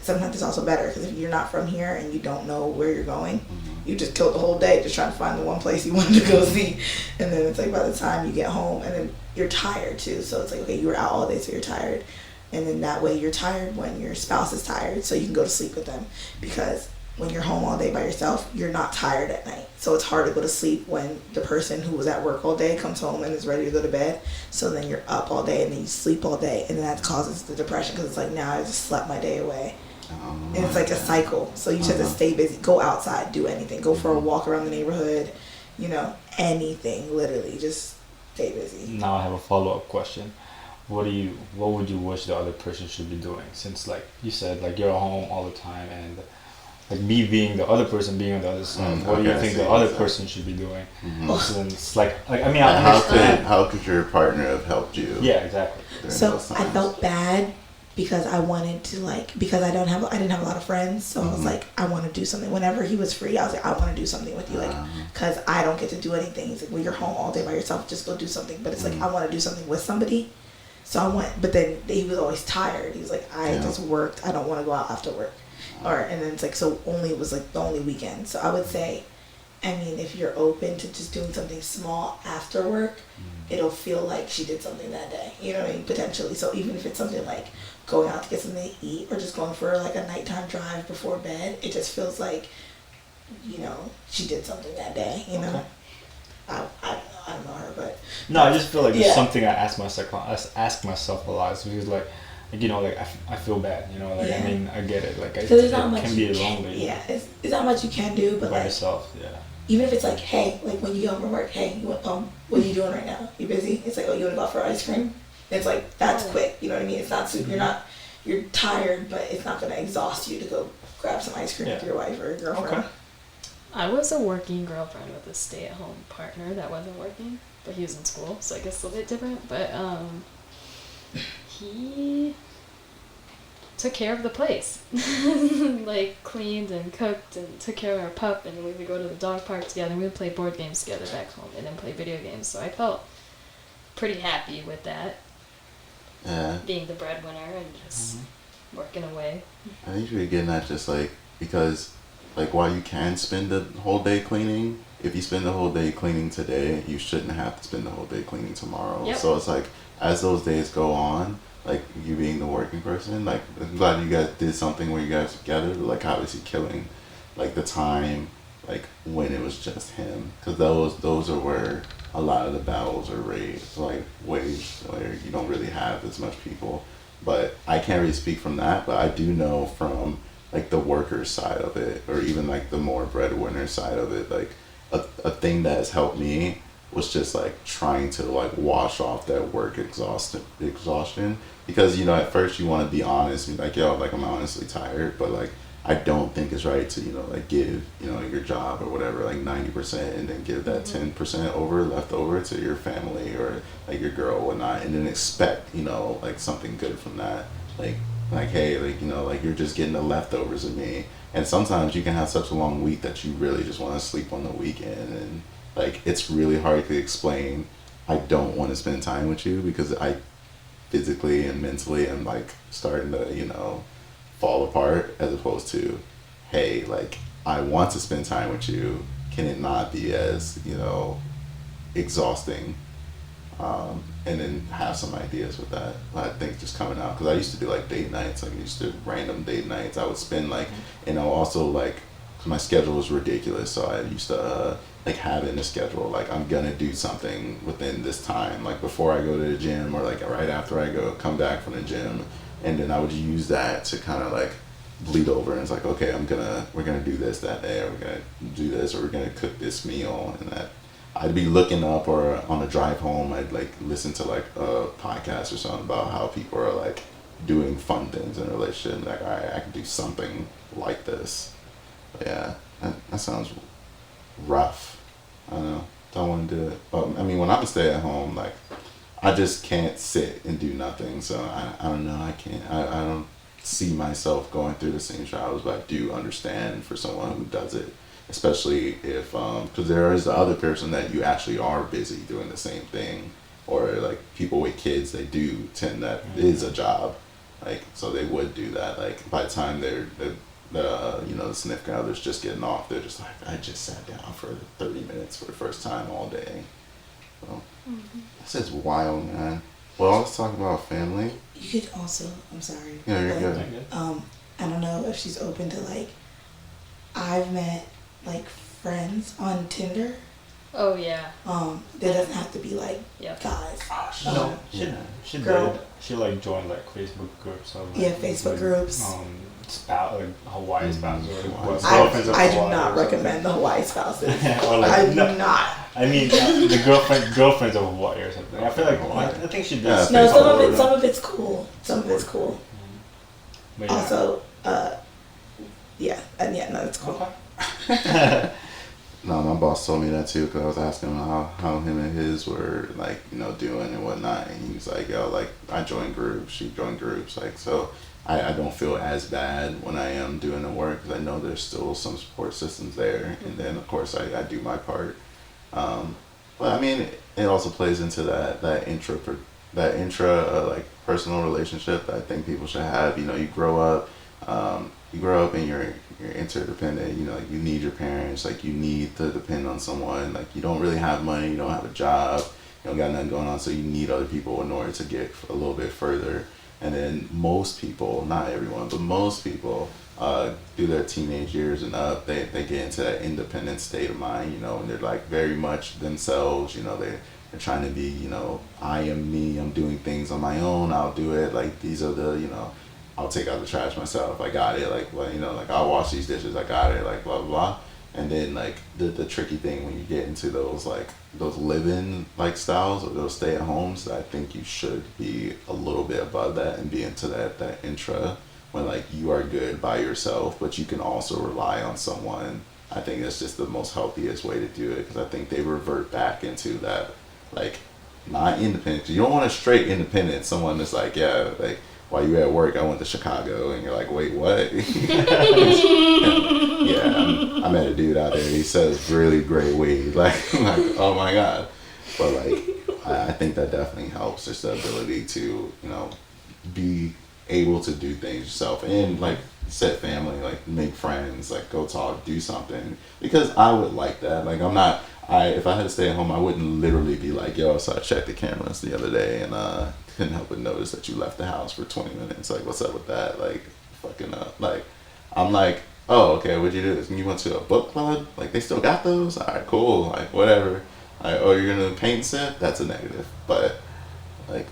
[SPEAKER 4] sometimes it's also better because if you're not from here and you don't know where you're going, you just killed the whole day just trying to find the one place you wanted to go see. And then it's like by the time you get home, and then you're tired too. So it's like, okay, you were out all day, so you're tired. And then that way you're tired when your spouse is tired, so you can go to sleep with them. Because when you're home all day by yourself, you're not tired at night. So it's hard to go to sleep when the person who was at work all day comes home and is ready to go to bed. So then you're up all day and then you sleep all day. And then that causes the depression because it's like, now I just slept my day away. And it's like a cycle. So you just have to stay busy. Go outside, do anything. Go for a walk around the neighborhood. You know, anything, literally. Just stay busy.
[SPEAKER 3] Now I have a follow-up question. What would you wish the other person should be doing? Since like you said, like you're at home all the time, and like me being the other person being on the other side, what do you think the other person should be doing? Since like I mean,
[SPEAKER 1] how could your partner have helped you?
[SPEAKER 3] Yeah, exactly.
[SPEAKER 4] So I felt bad because I wanted to because I didn't have a lot of friends, so I was like, I want to do something. Whenever he was free, I was like, I want to do something with you, because I don't get to do anything. He's like, well, you're home all day by yourself, just go do something. But it's like, I want to do something with somebody. So I went, but then he was always tired. He was like, I just worked. I don't want to go out after work. And then it's like, so it was like the only weekend. So I would say, I mean, if you're open to just doing something small after work, it'll feel like she did something that day. You know what I mean? Potentially. So even if it's something like going out to get something to eat or just going for like a nighttime drive before bed, it just feels like, you know, she did something that day, you know? I don't know her, but
[SPEAKER 3] no, I just feel like it's something I ask myself a lot. So because like you know, like I feel bad, you know, like I mean, I get it, like it can be lonely.
[SPEAKER 4] Yeah, it's not much you can do, but
[SPEAKER 3] by
[SPEAKER 4] like
[SPEAKER 3] yourself,
[SPEAKER 4] even if it's like, hey, like when you get home from work, hey, you what are you doing right now? You busy? It's like, oh, you want to go out for ice cream? It's like, that's quick, you know what I mean? It's not you're tired, but it's not gonna exhaust you to go grab some ice cream with your wife or your girlfriend.
[SPEAKER 3] Okay.
[SPEAKER 2] I was a working girlfriend with a stay-at-home partner that wasn't working, but he was in school, so I guess a little bit different. But he took care of the place, like cleaned and cooked and took care of our pup, and we would go to the dog park together, and we would play board games together back home, and then play video games. So I felt pretty happy with that, being the breadwinner and just working away.
[SPEAKER 1] I think you're getting at just like, because like while you can spend the whole day cleaning, if you spend the whole day cleaning today, you shouldn't have to spend the whole day cleaning tomorrow.
[SPEAKER 2] Yep.
[SPEAKER 1] So it's like, as those days go on, like you being the working person, like I'm glad you guys did something where you guys together, like obviously killing like the time, like when it was just him, because those are where a lot of the battles are waged where you don't really have as much people. But I can't really speak from that, but I do know from like the worker side of it, or even like the more breadwinner side of it, like a thing that has helped me was just like trying to like wash off that work exhaustion, because you know at first you want to be honest and be like, yo, like I'm honestly tired, but like I don't think it's right to, you know, like give, you know, your job or whatever like 90% and then give that 10% left over to your family or like your girl or whatnot, and then expect, you know, like something good from that, like hey, like, you know, like you're just getting the leftovers of me. And sometimes you can have such a long week that you really just want to sleep on the weekend, and like it's really hard to explain I don't want to spend time with you, because I physically and mentally am like starting to, you know, fall apart, as opposed to, hey, like I want to spend time with you, can it not be as, you know, exhausting? And then have some ideas with that. I think just coming out, because I used to do like date nights, like I used to random date nights. I would spend like, and I also like, cause my schedule was ridiculous, so I used to like have in a schedule, like I'm gonna do something within this time, like before I go to the gym or like right after I come back from the gym, and then I would use that to kind of like bleed over, and it's like, okay, we're gonna do this that day, or we're gonna do this, or we're gonna cook this meal, and that I'd be looking up, or on the drive home I'd like listen to like a podcast or something about how people are like doing fun things in a relationship, like, all right, I can do something like this. But yeah, that sounds rough. I don't know, don't want to do it. But I mean, when I'm stay at home, like I just can't sit and do nothing, so I don't know, I don't see myself going through the same trials, but I do understand for someone who does it, especially if because there is the other person that you actually are busy doing the same thing, or like people with kids, they do tend that is a job, Like, so they would do that. Like, by the time the significant other's just getting off, they're just like, I just sat down for 30 minutes for the first time all day. So, this is wild, man. Well, let's talk about family.
[SPEAKER 4] You could also, I'm sorry.
[SPEAKER 1] Yeah, you're good.
[SPEAKER 4] I don't know if she's open to like, I've met like friends on Tinder.
[SPEAKER 2] Oh yeah.
[SPEAKER 4] There doesn't have to be like guys.
[SPEAKER 3] No, she did. She like joined like Facebook groups. Of, like,
[SPEAKER 4] Facebook groups.
[SPEAKER 3] Spouse, like Hawaii spouses or like,
[SPEAKER 4] I do not recommend the Hawaii spouses.
[SPEAKER 3] Or like,
[SPEAKER 4] I do not.
[SPEAKER 3] I mean, the girlfriends of Hawaii or something. I feel like I think she did.
[SPEAKER 1] Yeah,
[SPEAKER 4] No, some of it's cool. Some of it's cool.
[SPEAKER 3] But
[SPEAKER 4] Also, no, it's cool.
[SPEAKER 3] Okay.
[SPEAKER 1] No, my boss told me that too, because I was asking him how him and his were, like, doing and whatnot. And he was like, yo, like, I joined groups, she joined groups. Like, so I don't feel as bad when I am doing the work, because I know there's still some support systems there. And then, of course, I do my part. But, I mean, it also plays into that intra like, personal relationship that I think people should have. You grow up and you're interdependent. Like, you need your parents. Like, you need to depend on someone. Like, you don't really have money. You don't have a job. You don't got nothing going on. So you need other people in order to get a little bit further. And then most people, not everyone, but most people, through their teenage years and up, they get into that independent state of mind, and they're like very much themselves. They're trying to be, I am me. I'm doing things on my own. I'll do it. Like, these are the, I'll take out the trash myself. I got it. Like, well, like, I'll wash these dishes. I got it. Like, blah, blah, blah. And then, like, the tricky thing when you get into those, like, those live-in, like, styles or those stay-at-homes, I think you should be a little bit above that and be into that intra when, like, you are good by yourself, but you can also rely on someone. I think that's just the most healthiest way to do it, because I think they revert back into that, like, not independent. You don't want a straight independent, someone that's like, yeah, like, while you at work, I went to Chicago, and you're like, wait, what? I met a dude out there. He sells really great weed. Like, oh my god. But like, I think that definitely helps. Just the ability to, be able to do things yourself and like set family, like make friends, like go talk, do something. Because I would like that. Like, if I had to stay at home, I wouldn't literally be like, yo, so I checked the cameras the other day and couldn't help but notice that you left the house for 20 minutes. Like, what's up with that? Like, fucking up. Like, I'm like, oh, okay, what'd you do? You went to a book club? Like, they still got those? All right, cool. Like, whatever. Like, oh, you're gonna paint set? That's a negative. But, like,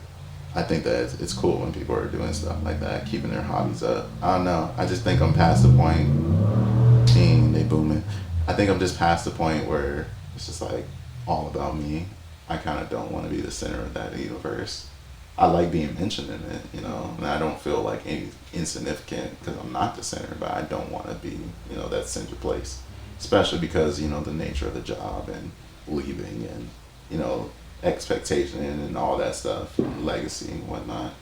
[SPEAKER 1] I think that it's cool when people are doing stuff like that, keeping their hobbies up. I don't know. I just think I'm past the point. They booming. I think I'm just past the point where it's just like all about me. I kind of don't want to be the center of that universe. I like being mentioned in it, and I don't feel like any insignificant because I'm not the center, but I don't want to be, that center place, especially because, the nature of the job and leaving and, expectation and all that stuff, legacy and whatnot.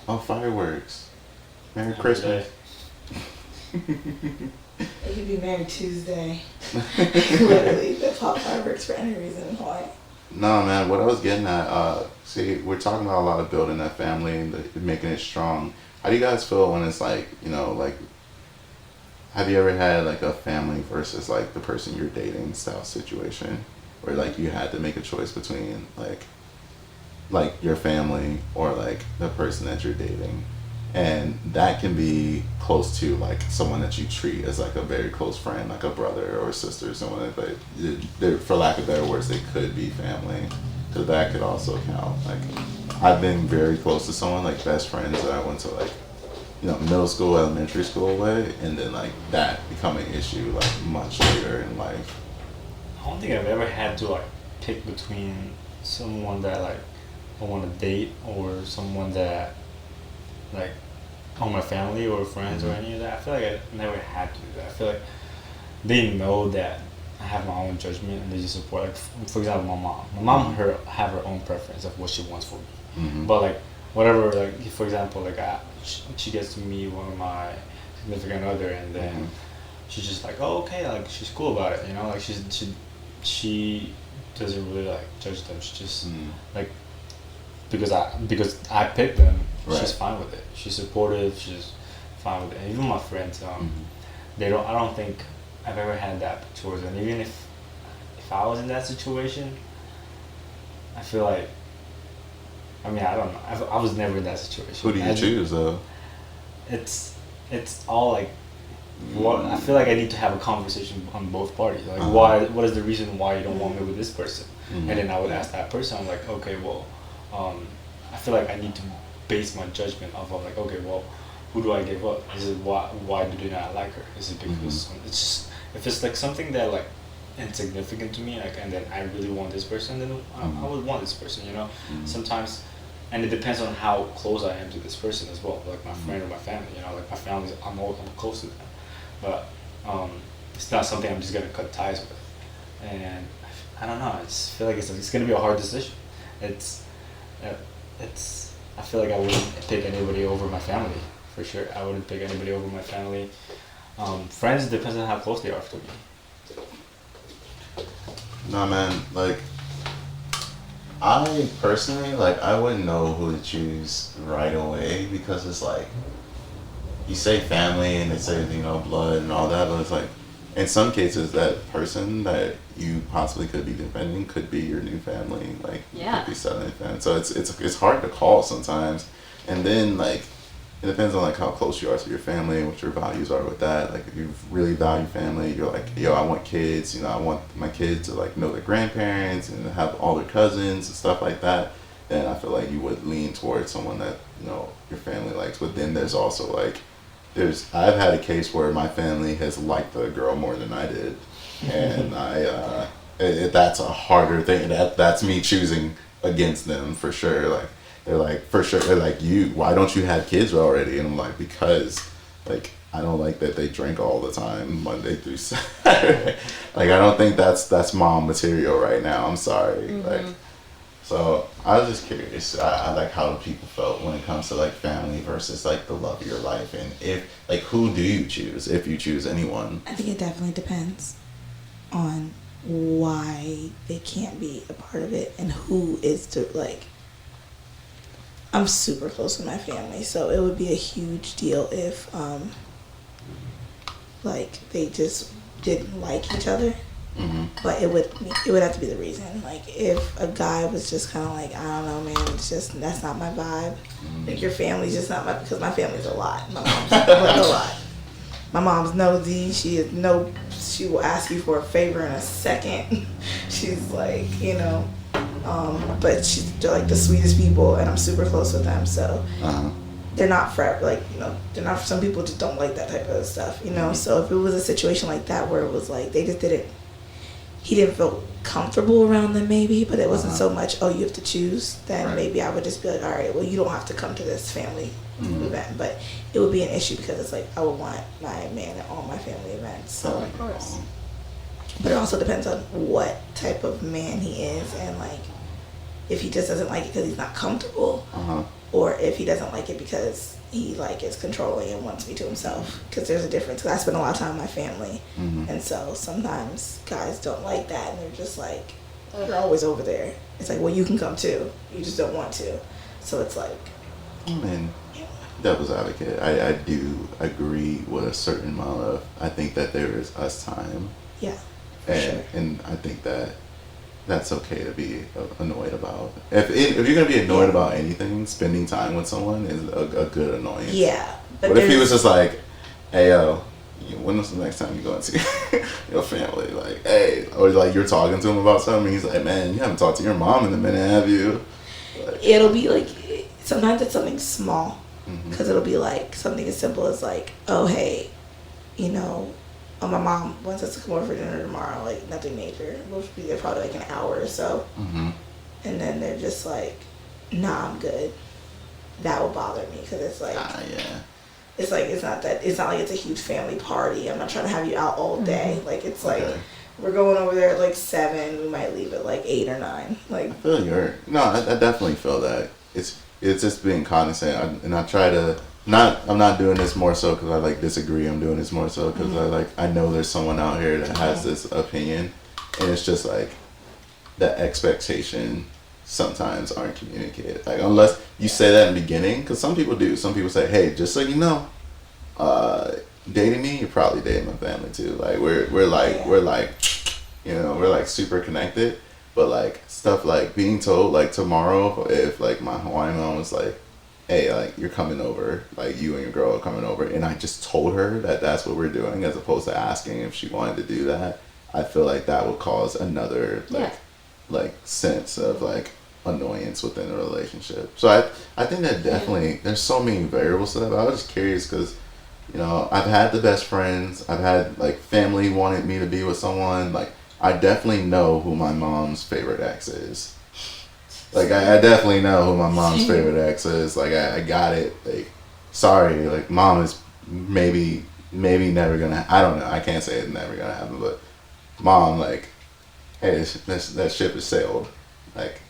[SPEAKER 1] Oh, fireworks. Merry Christmas.
[SPEAKER 4] It could be Merry Tuesday. Literally, they pop fireworks for any reason in Hawaii.
[SPEAKER 1] No, man, what I was getting at, see, we're talking about a lot of building that family and making it strong. How do you guys feel when it's like, like, have you ever had like a family versus like the person you're dating style situation where like you had to make a choice between like your family or like the person that you're dating? And that can be close to like someone that you treat as like a very close friend, like a brother or a sister or someone, but for lack of better words, they could be family. So that could also count. Like, I've been very close to someone, like best friends that I went to like, middle school, elementary school way, and then like that become an issue like much later in life.
[SPEAKER 3] I don't think I've ever had to like pick between someone that like I want to date or someone that like on my family or friends or any of that. I feel like I never had to do that. I feel like they know that I have my own judgment and they just support. Like, for example, my mom. My mom have her own preference of what she wants for me. But like whatever, like for example, like she gets to meet one of my significant other, and then she's just like, oh okay, like she's cool about it, like she doesn't really like judge them. She just like because I picked them, she's fine with it. She's supportive. She's fine with it. And even my friends, they don't. I don't think I've ever had that towards them. Even if I was in that situation, I feel like. I mean, I don't know. I was never in that situation.
[SPEAKER 1] Who do you choose though?
[SPEAKER 3] It's all like. What I feel like I need to have a conversation on both parties. Like, why? What is the reason why you don't want me with this person? And then I would ask that person. I'm like, okay, well, I feel like I need to base my judgment off of like, okay, well, who do I give up? Is it why do they not like her? Is it because it's just if it's like something that like insignificant to me, like, and then I really want this person, then I would want this person. You know, sometimes. And it depends on how close I am to this person as well, like my friend or my family. You know, like my family, I'm close to them, but it's not something I'm just gonna cut ties with. And I don't know. I just feel like it's gonna be a hard decision. It's I feel like I wouldn't pick anybody over my family for sure. I wouldn't pick anybody over my family. Friends depends on how close they are to me.
[SPEAKER 1] Nah, man. Like, I personally, like, I wouldn't know who to choose right away because it's like, you say family and they say, you know, blood and all that, but it's like, in some cases, that person that you possibly could be defending could be your new family, like, could be suddenly family. So it's hard to call sometimes, and then like, it depends on like how close you are to your family and what your values are with that. Like, if you really value family, you're like, yo, I want kids. You know, I want my kids to like know their grandparents and have all their cousins and stuff like that. Then I feel like you would lean towards someone that, you know, your family likes. But then there's also like, I've had a case where my family has liked the girl more than I did, and that's a harder thing. That's me choosing against them for sure. Like, they're like, for sure, they're like, why don't you have kids already? And I'm like, because, like, I don't like that they drink all the time, Monday through Saturday. Like, I don't think that's mom material right now. I'm sorry. Like, so I was just curious. I like how people felt when it comes to like family versus like the love of your life, and if like, who do you choose if you choose anyone?
[SPEAKER 4] I think it definitely depends on why they can't be a part of it and who is to like. I'm super close with my family, so it would be a huge deal if like they just didn't like each other. But it would have to be the reason. Like, if a guy was just kind of like, I don't know, man, it's just, that's not my vibe. Like, your family's just not because my family's a lot. My mom's like a lot. My mom's nosy. She will ask you for a favor in a second. She's like, you know, but they're like the sweetest people, and I'm super close with them. So they're not for like, you know, they're not. Some people just don't like that type of stuff, you know. So if it was a situation like that where it was like they just didn't. He didn't feel comfortable around them maybe, but it wasn't so much, oh, you have to choose, then maybe I would just be like, all right, well, you don't have to come to this family event, but it would be an issue because it's like, I would want my man at all my family events. So,
[SPEAKER 2] of course.
[SPEAKER 4] But it also depends on what type of man he is, and like, if he just doesn't like it because he's not comfortable, or if he doesn't like it because he like is controlling and wants me to himself, because there's a difference. Because I spend a lot of time with my family, and so sometimes guys don't like that, and they're just like, you're always over there. It's like, well, you can come too, you just don't want to. So it's like,
[SPEAKER 1] I mean, devil's advocate, I do agree with a certain amount of, I think that there is us time, and I think that that's okay to be annoyed about. If you're gonna be annoyed about anything, spending time with someone is a good annoyance.
[SPEAKER 4] Yeah.
[SPEAKER 1] But if he was just like, hey, yo, when was the next time you go and see your family? Like, hey, or like you're talking to him about something, he's like, man, you haven't talked to your mom in a minute, have you? Like, it'll
[SPEAKER 4] be like, sometimes it's something small, because it'll be like something as simple as like, oh, hey, you know, oh, my mom wants us to come over for dinner tomorrow, like nothing major. We'll be there probably like an hour or so. And then they're just like, nah, I'm good. That will bother me, because it's like, it's like, it's not like it's a huge family party. I'm not trying to have you out all day. Like, it's like, we're going over there at like 7, we might leave at like 8 or 9. Like,
[SPEAKER 1] I feel you. No, I definitely feel that. It's just being cognizant, and I try to, I'm not doing this more so because I like disagree. I'm doing this more so because I know there's someone out here that has this opinion, and it's just like the expectation sometimes aren't communicated. Like unless you say that in the beginning, because some people do. Some people say, "Hey, just so you know, dating me, you're probably dating my family too." Like we're like, you know, we're like super connected. But like stuff like being told like tomorrow, if like my Hawaiian mom was like, "Hey, like you're coming over, like you and your girl are coming over," and I just told her that that's what we're doing, as opposed to asking if she wanted to do that, I feel like that would cause another like sense of like annoyance within the relationship. So I think that definitely there's so many variables to that. But I was just curious because, you know, I've had the best friends, I've had like family wanted me to be with someone. Like I definitely know who my mom's favorite ex is. Like I definitely know who my mom's favorite ex is. Like I got it. Like sorry, like mom is maybe never gonna. I don't know. I can't say it's never gonna happen, but mom, like, hey, that ship has sailed. Like,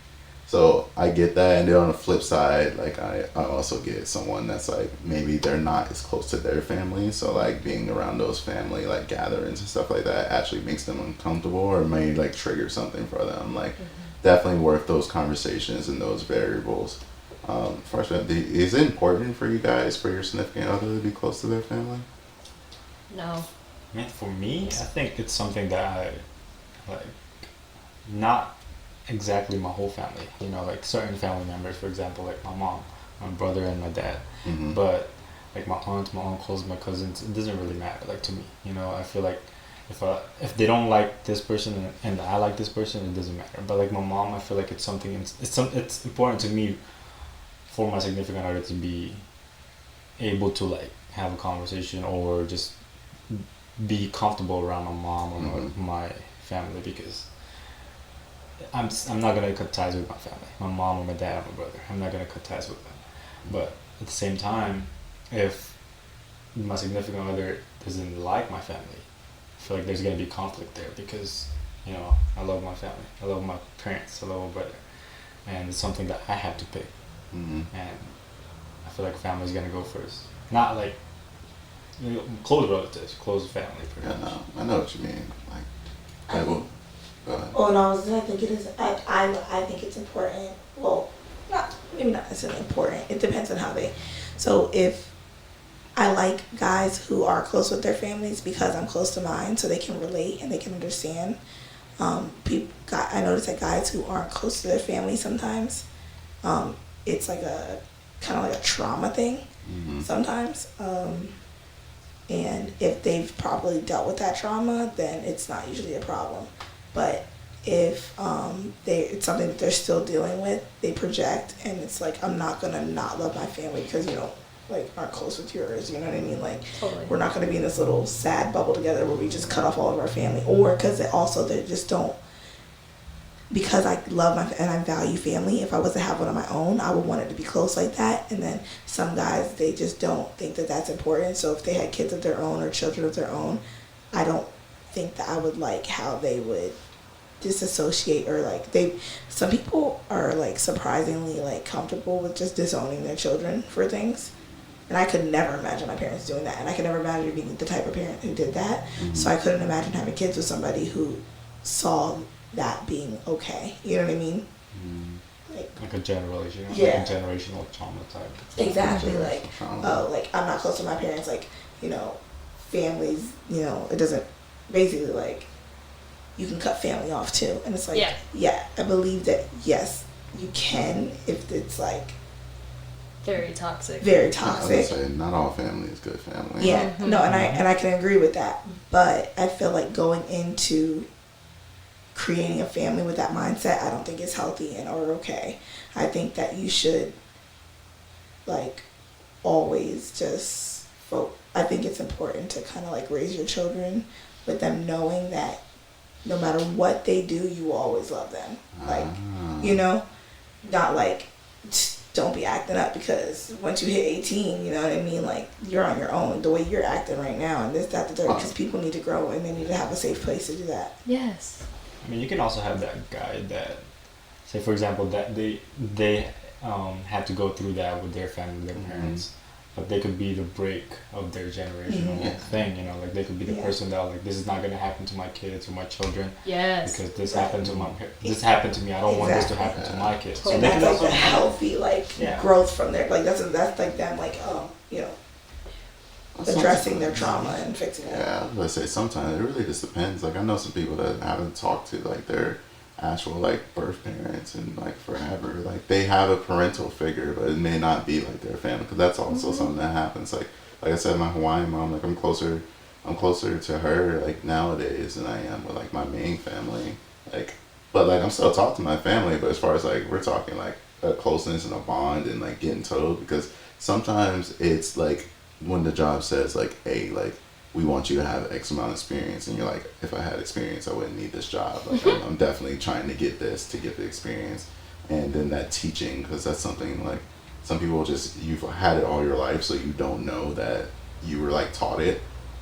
[SPEAKER 1] so I get that, and then on the flip side, like I also get someone that's like maybe they're not as close to their family, so like being around those family like gatherings and stuff like that actually makes them uncomfortable or may like trigger something for them. Like definitely worth those conversations and those variables. First, is it important for you guys, for your significant other to be close to their family?
[SPEAKER 2] No.
[SPEAKER 3] I mean, for me, I think it's something that I like, not exactly my whole family, you know, like certain family members, for example, like my mom, my brother, and my dad. But like my aunts, my uncles, my cousins, it doesn't really matter, like to me, you know. I feel like if they don't like this person and I like this person, it doesn't matter. But like my mom, I feel like it's something, it's important to me for my significant other to be able to like have a conversation or just be comfortable around my mom or my family, because I'm not gonna cut ties with my family, my mom or my dad or my brother. I'm not gonna cut ties with them. But at the same time, if my significant other doesn't like my family, I feel like there's gonna be conflict there, because, you know, I love my family, I love my parents, I love my brother, and it's something that I have to pick. And I feel like family's gonna go first, not like, you know, close relatives, close family.
[SPEAKER 1] Yeah, no, I know what you mean. Like, I will. Go ahead.
[SPEAKER 4] Oh no, I think it is. I think it's important. Well, maybe not necessarily important. It depends on how they. So if I like guys who are close with their families because I'm close to mine, so they can relate and they can understand. I notice that guys who aren't close to their family sometimes, it's like a kind of like a trauma thing sometimes. And if they've properly dealt with that trauma, then it's not usually a problem. But if it's something that they're still dealing with, they project, and it's like, I'm not gonna not love my family because you don't like aren't close with yours. You know what I mean? Like,
[SPEAKER 2] Totally.
[SPEAKER 4] We're not gonna be in this little sad bubble together where we just cut off all of our family, or because they just don't. Because I love and I value family. If I was to have one of my own, I would want it to be close like that. And then some guys, they just don't think that that's important. So if they had kids of their own or children of their own, I don't think that I would like how they would disassociate, or like some people are like surprisingly like comfortable with just disowning their children for things. And I could never imagine my parents doing that. And I could never imagine being the type of parent who did that. So I couldn't imagine having kids with somebody who saw that being okay. You know what I mean?
[SPEAKER 3] Like a generational,
[SPEAKER 4] Yeah.
[SPEAKER 3] like a generational trauma type.
[SPEAKER 4] Exactly. Like,
[SPEAKER 1] trauma.
[SPEAKER 4] oh, like I'm not close to my parents. Like, you know, families, you know, it doesn't, basically like, you can cut family off too. And it's like, yeah, I believe that, yes, you can, if it's like
[SPEAKER 2] Very toxic.
[SPEAKER 4] very
[SPEAKER 1] I was
[SPEAKER 4] toxic.
[SPEAKER 1] gonna say, not all family is good family.
[SPEAKER 4] Yeah, no, and I can agree with that. But I feel like going into creating a family with that mindset, I don't think is healthy or okay. I think that you should like always just I think it's important to kind of like raise your children with them knowing that no matter what they do, you will always love them. Like, you know, not like don't be acting up because once you hit 18, you know what I mean? Like, you're on your own the way you're acting right now, and this, that, the third, because people need to grow and they need to have a safe place to do that.
[SPEAKER 2] Yes.
[SPEAKER 3] I mean, you can also have that guy that, say for example, that they had to go through that with their family, their parents, but they could be the break of their generational thing. You know, like they could be the person that like this is not gonna happen to my kids or my children.
[SPEAKER 2] Yes.
[SPEAKER 3] Because this happened to this happened to me. I don't want this to happen to my kids.
[SPEAKER 2] Totally.
[SPEAKER 4] And that's like the healthy growth from there. Like that's like them you know, addressing their trauma and fixing it.
[SPEAKER 1] Yeah, I was gonna say sometimes it really just depends. Like I know some people that haven't talked to like their actual like birth parents and like forever. Like they have a parental figure, but it may not be like their family, because that's also something that happens. Like I said, my Hawaiian mom, like I'm closer to her like nowadays than I am with like my main family. Like, but like I'm still talking to my family, but as far as like we're talking like a closeness and a bond and like getting told, because sometimes it's like when the job says like, hey, like we want you to have X amount of experience, and you're like, if I had experience I wouldn't need this job. Like I'm definitely trying to get this to get the experience. And then that teaching, because that's something like some people just, you've had it all your life so you don't know that you were like taught it.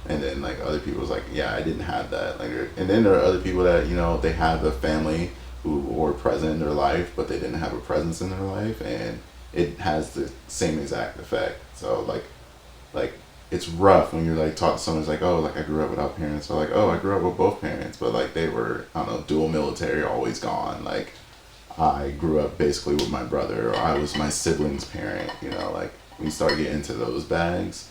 [SPEAKER 1] And then like other people's like, yeah, I didn't have that. Like, and then there are other people that, you know, they have a family who were present in their life, but they didn't have a presence in their life, and it has the same exact effect. So like it's rough when you're like taught to someone, it's like, oh, like I grew up without parents, or like, oh, I grew up with both parents, but like they were, I don't know, dual military, always gone. Like I grew up basically with my brother, or I was my sibling's parent, you know, like when you start getting into those bags.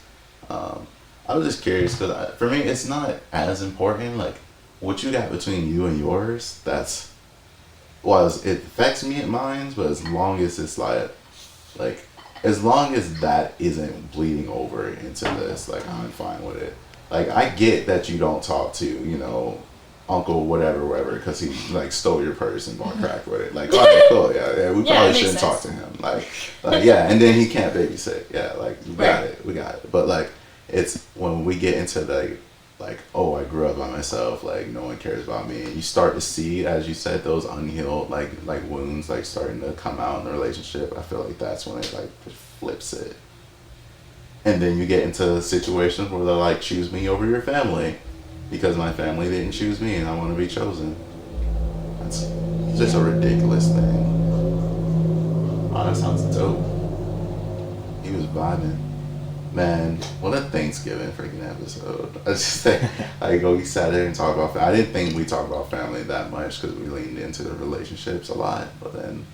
[SPEAKER 1] I was just curious, because for me, it's not as important. Like, what you got between you and yours, that's, well, it affects me at mine, but as long as it's like, as long as that isn't bleeding over into this, like, I'm fine with it. Like, I get that you don't talk to, you know, uncle whatever, because he, like, stole your purse and bought crack with it. Like, okay, cool, yeah, we probably shouldn't talk to him. Like, yeah, and then he can't babysit. Yeah, like, we got it. But, like, it's when we get into like, oh, I grew up by myself, like no one cares about me, and you start to see, as you said, those unhealed like wounds like starting to come out in the relationship. I feel like that's when it like flips it, and then you get into situations where they're like, choose me over your family because my family didn't choose me and I want to be chosen. That's just a ridiculous thing. Oh, that sounds dope. He was vibing. Man, what a Thanksgiving freaking episode. I just think, like, we sat there and talked about family. I didn't think we talked about family that much because we leaned into the relationships a lot. But then,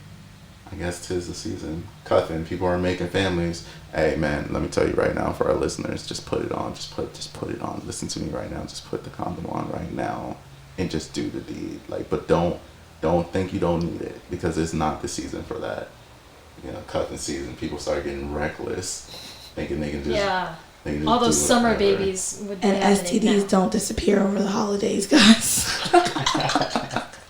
[SPEAKER 1] I guess 'tis the season. Cuffing, people are making families. Hey, man, let me tell you right now for our listeners, just put it on. Just put it on. Listen to me right now. Just put the condom on right now and just do the deed. Like, but don't think you don't need it, because it's not the season for that. You know, cuffing season, people start getting reckless. Thinking they can just
[SPEAKER 2] all those summer babies would be
[SPEAKER 4] and STDs don't disappear over the holidays, guys.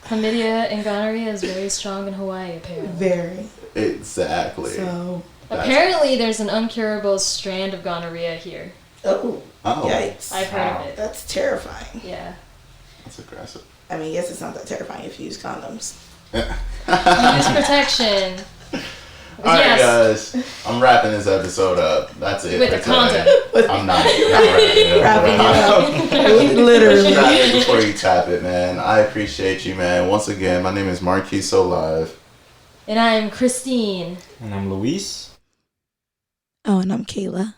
[SPEAKER 2] Chlamydia and gonorrhea is very strong in Hawaii, apparently.
[SPEAKER 4] Very.
[SPEAKER 1] Exactly.
[SPEAKER 4] So
[SPEAKER 2] apparently there's an uncurable strand of gonorrhea here.
[SPEAKER 4] Oh. Yikes.
[SPEAKER 2] I've heard of it.
[SPEAKER 4] That's terrifying.
[SPEAKER 2] Yeah.
[SPEAKER 1] That's aggressive.
[SPEAKER 4] I mean, yes, it's not that terrifying if you use condoms.
[SPEAKER 2] Use protection.
[SPEAKER 1] Alright, guys, I'm wrapping this episode up. That's it.
[SPEAKER 2] With a condom.
[SPEAKER 1] I'm not wrapping it up.
[SPEAKER 4] Literally.
[SPEAKER 1] Wrap it before you tap it, man. I appreciate you, man. Once again, my name is MarquisSoLive.
[SPEAKER 2] And I'm Christine.
[SPEAKER 3] And I'm Luis.
[SPEAKER 4] Oh, and I'm Kayla.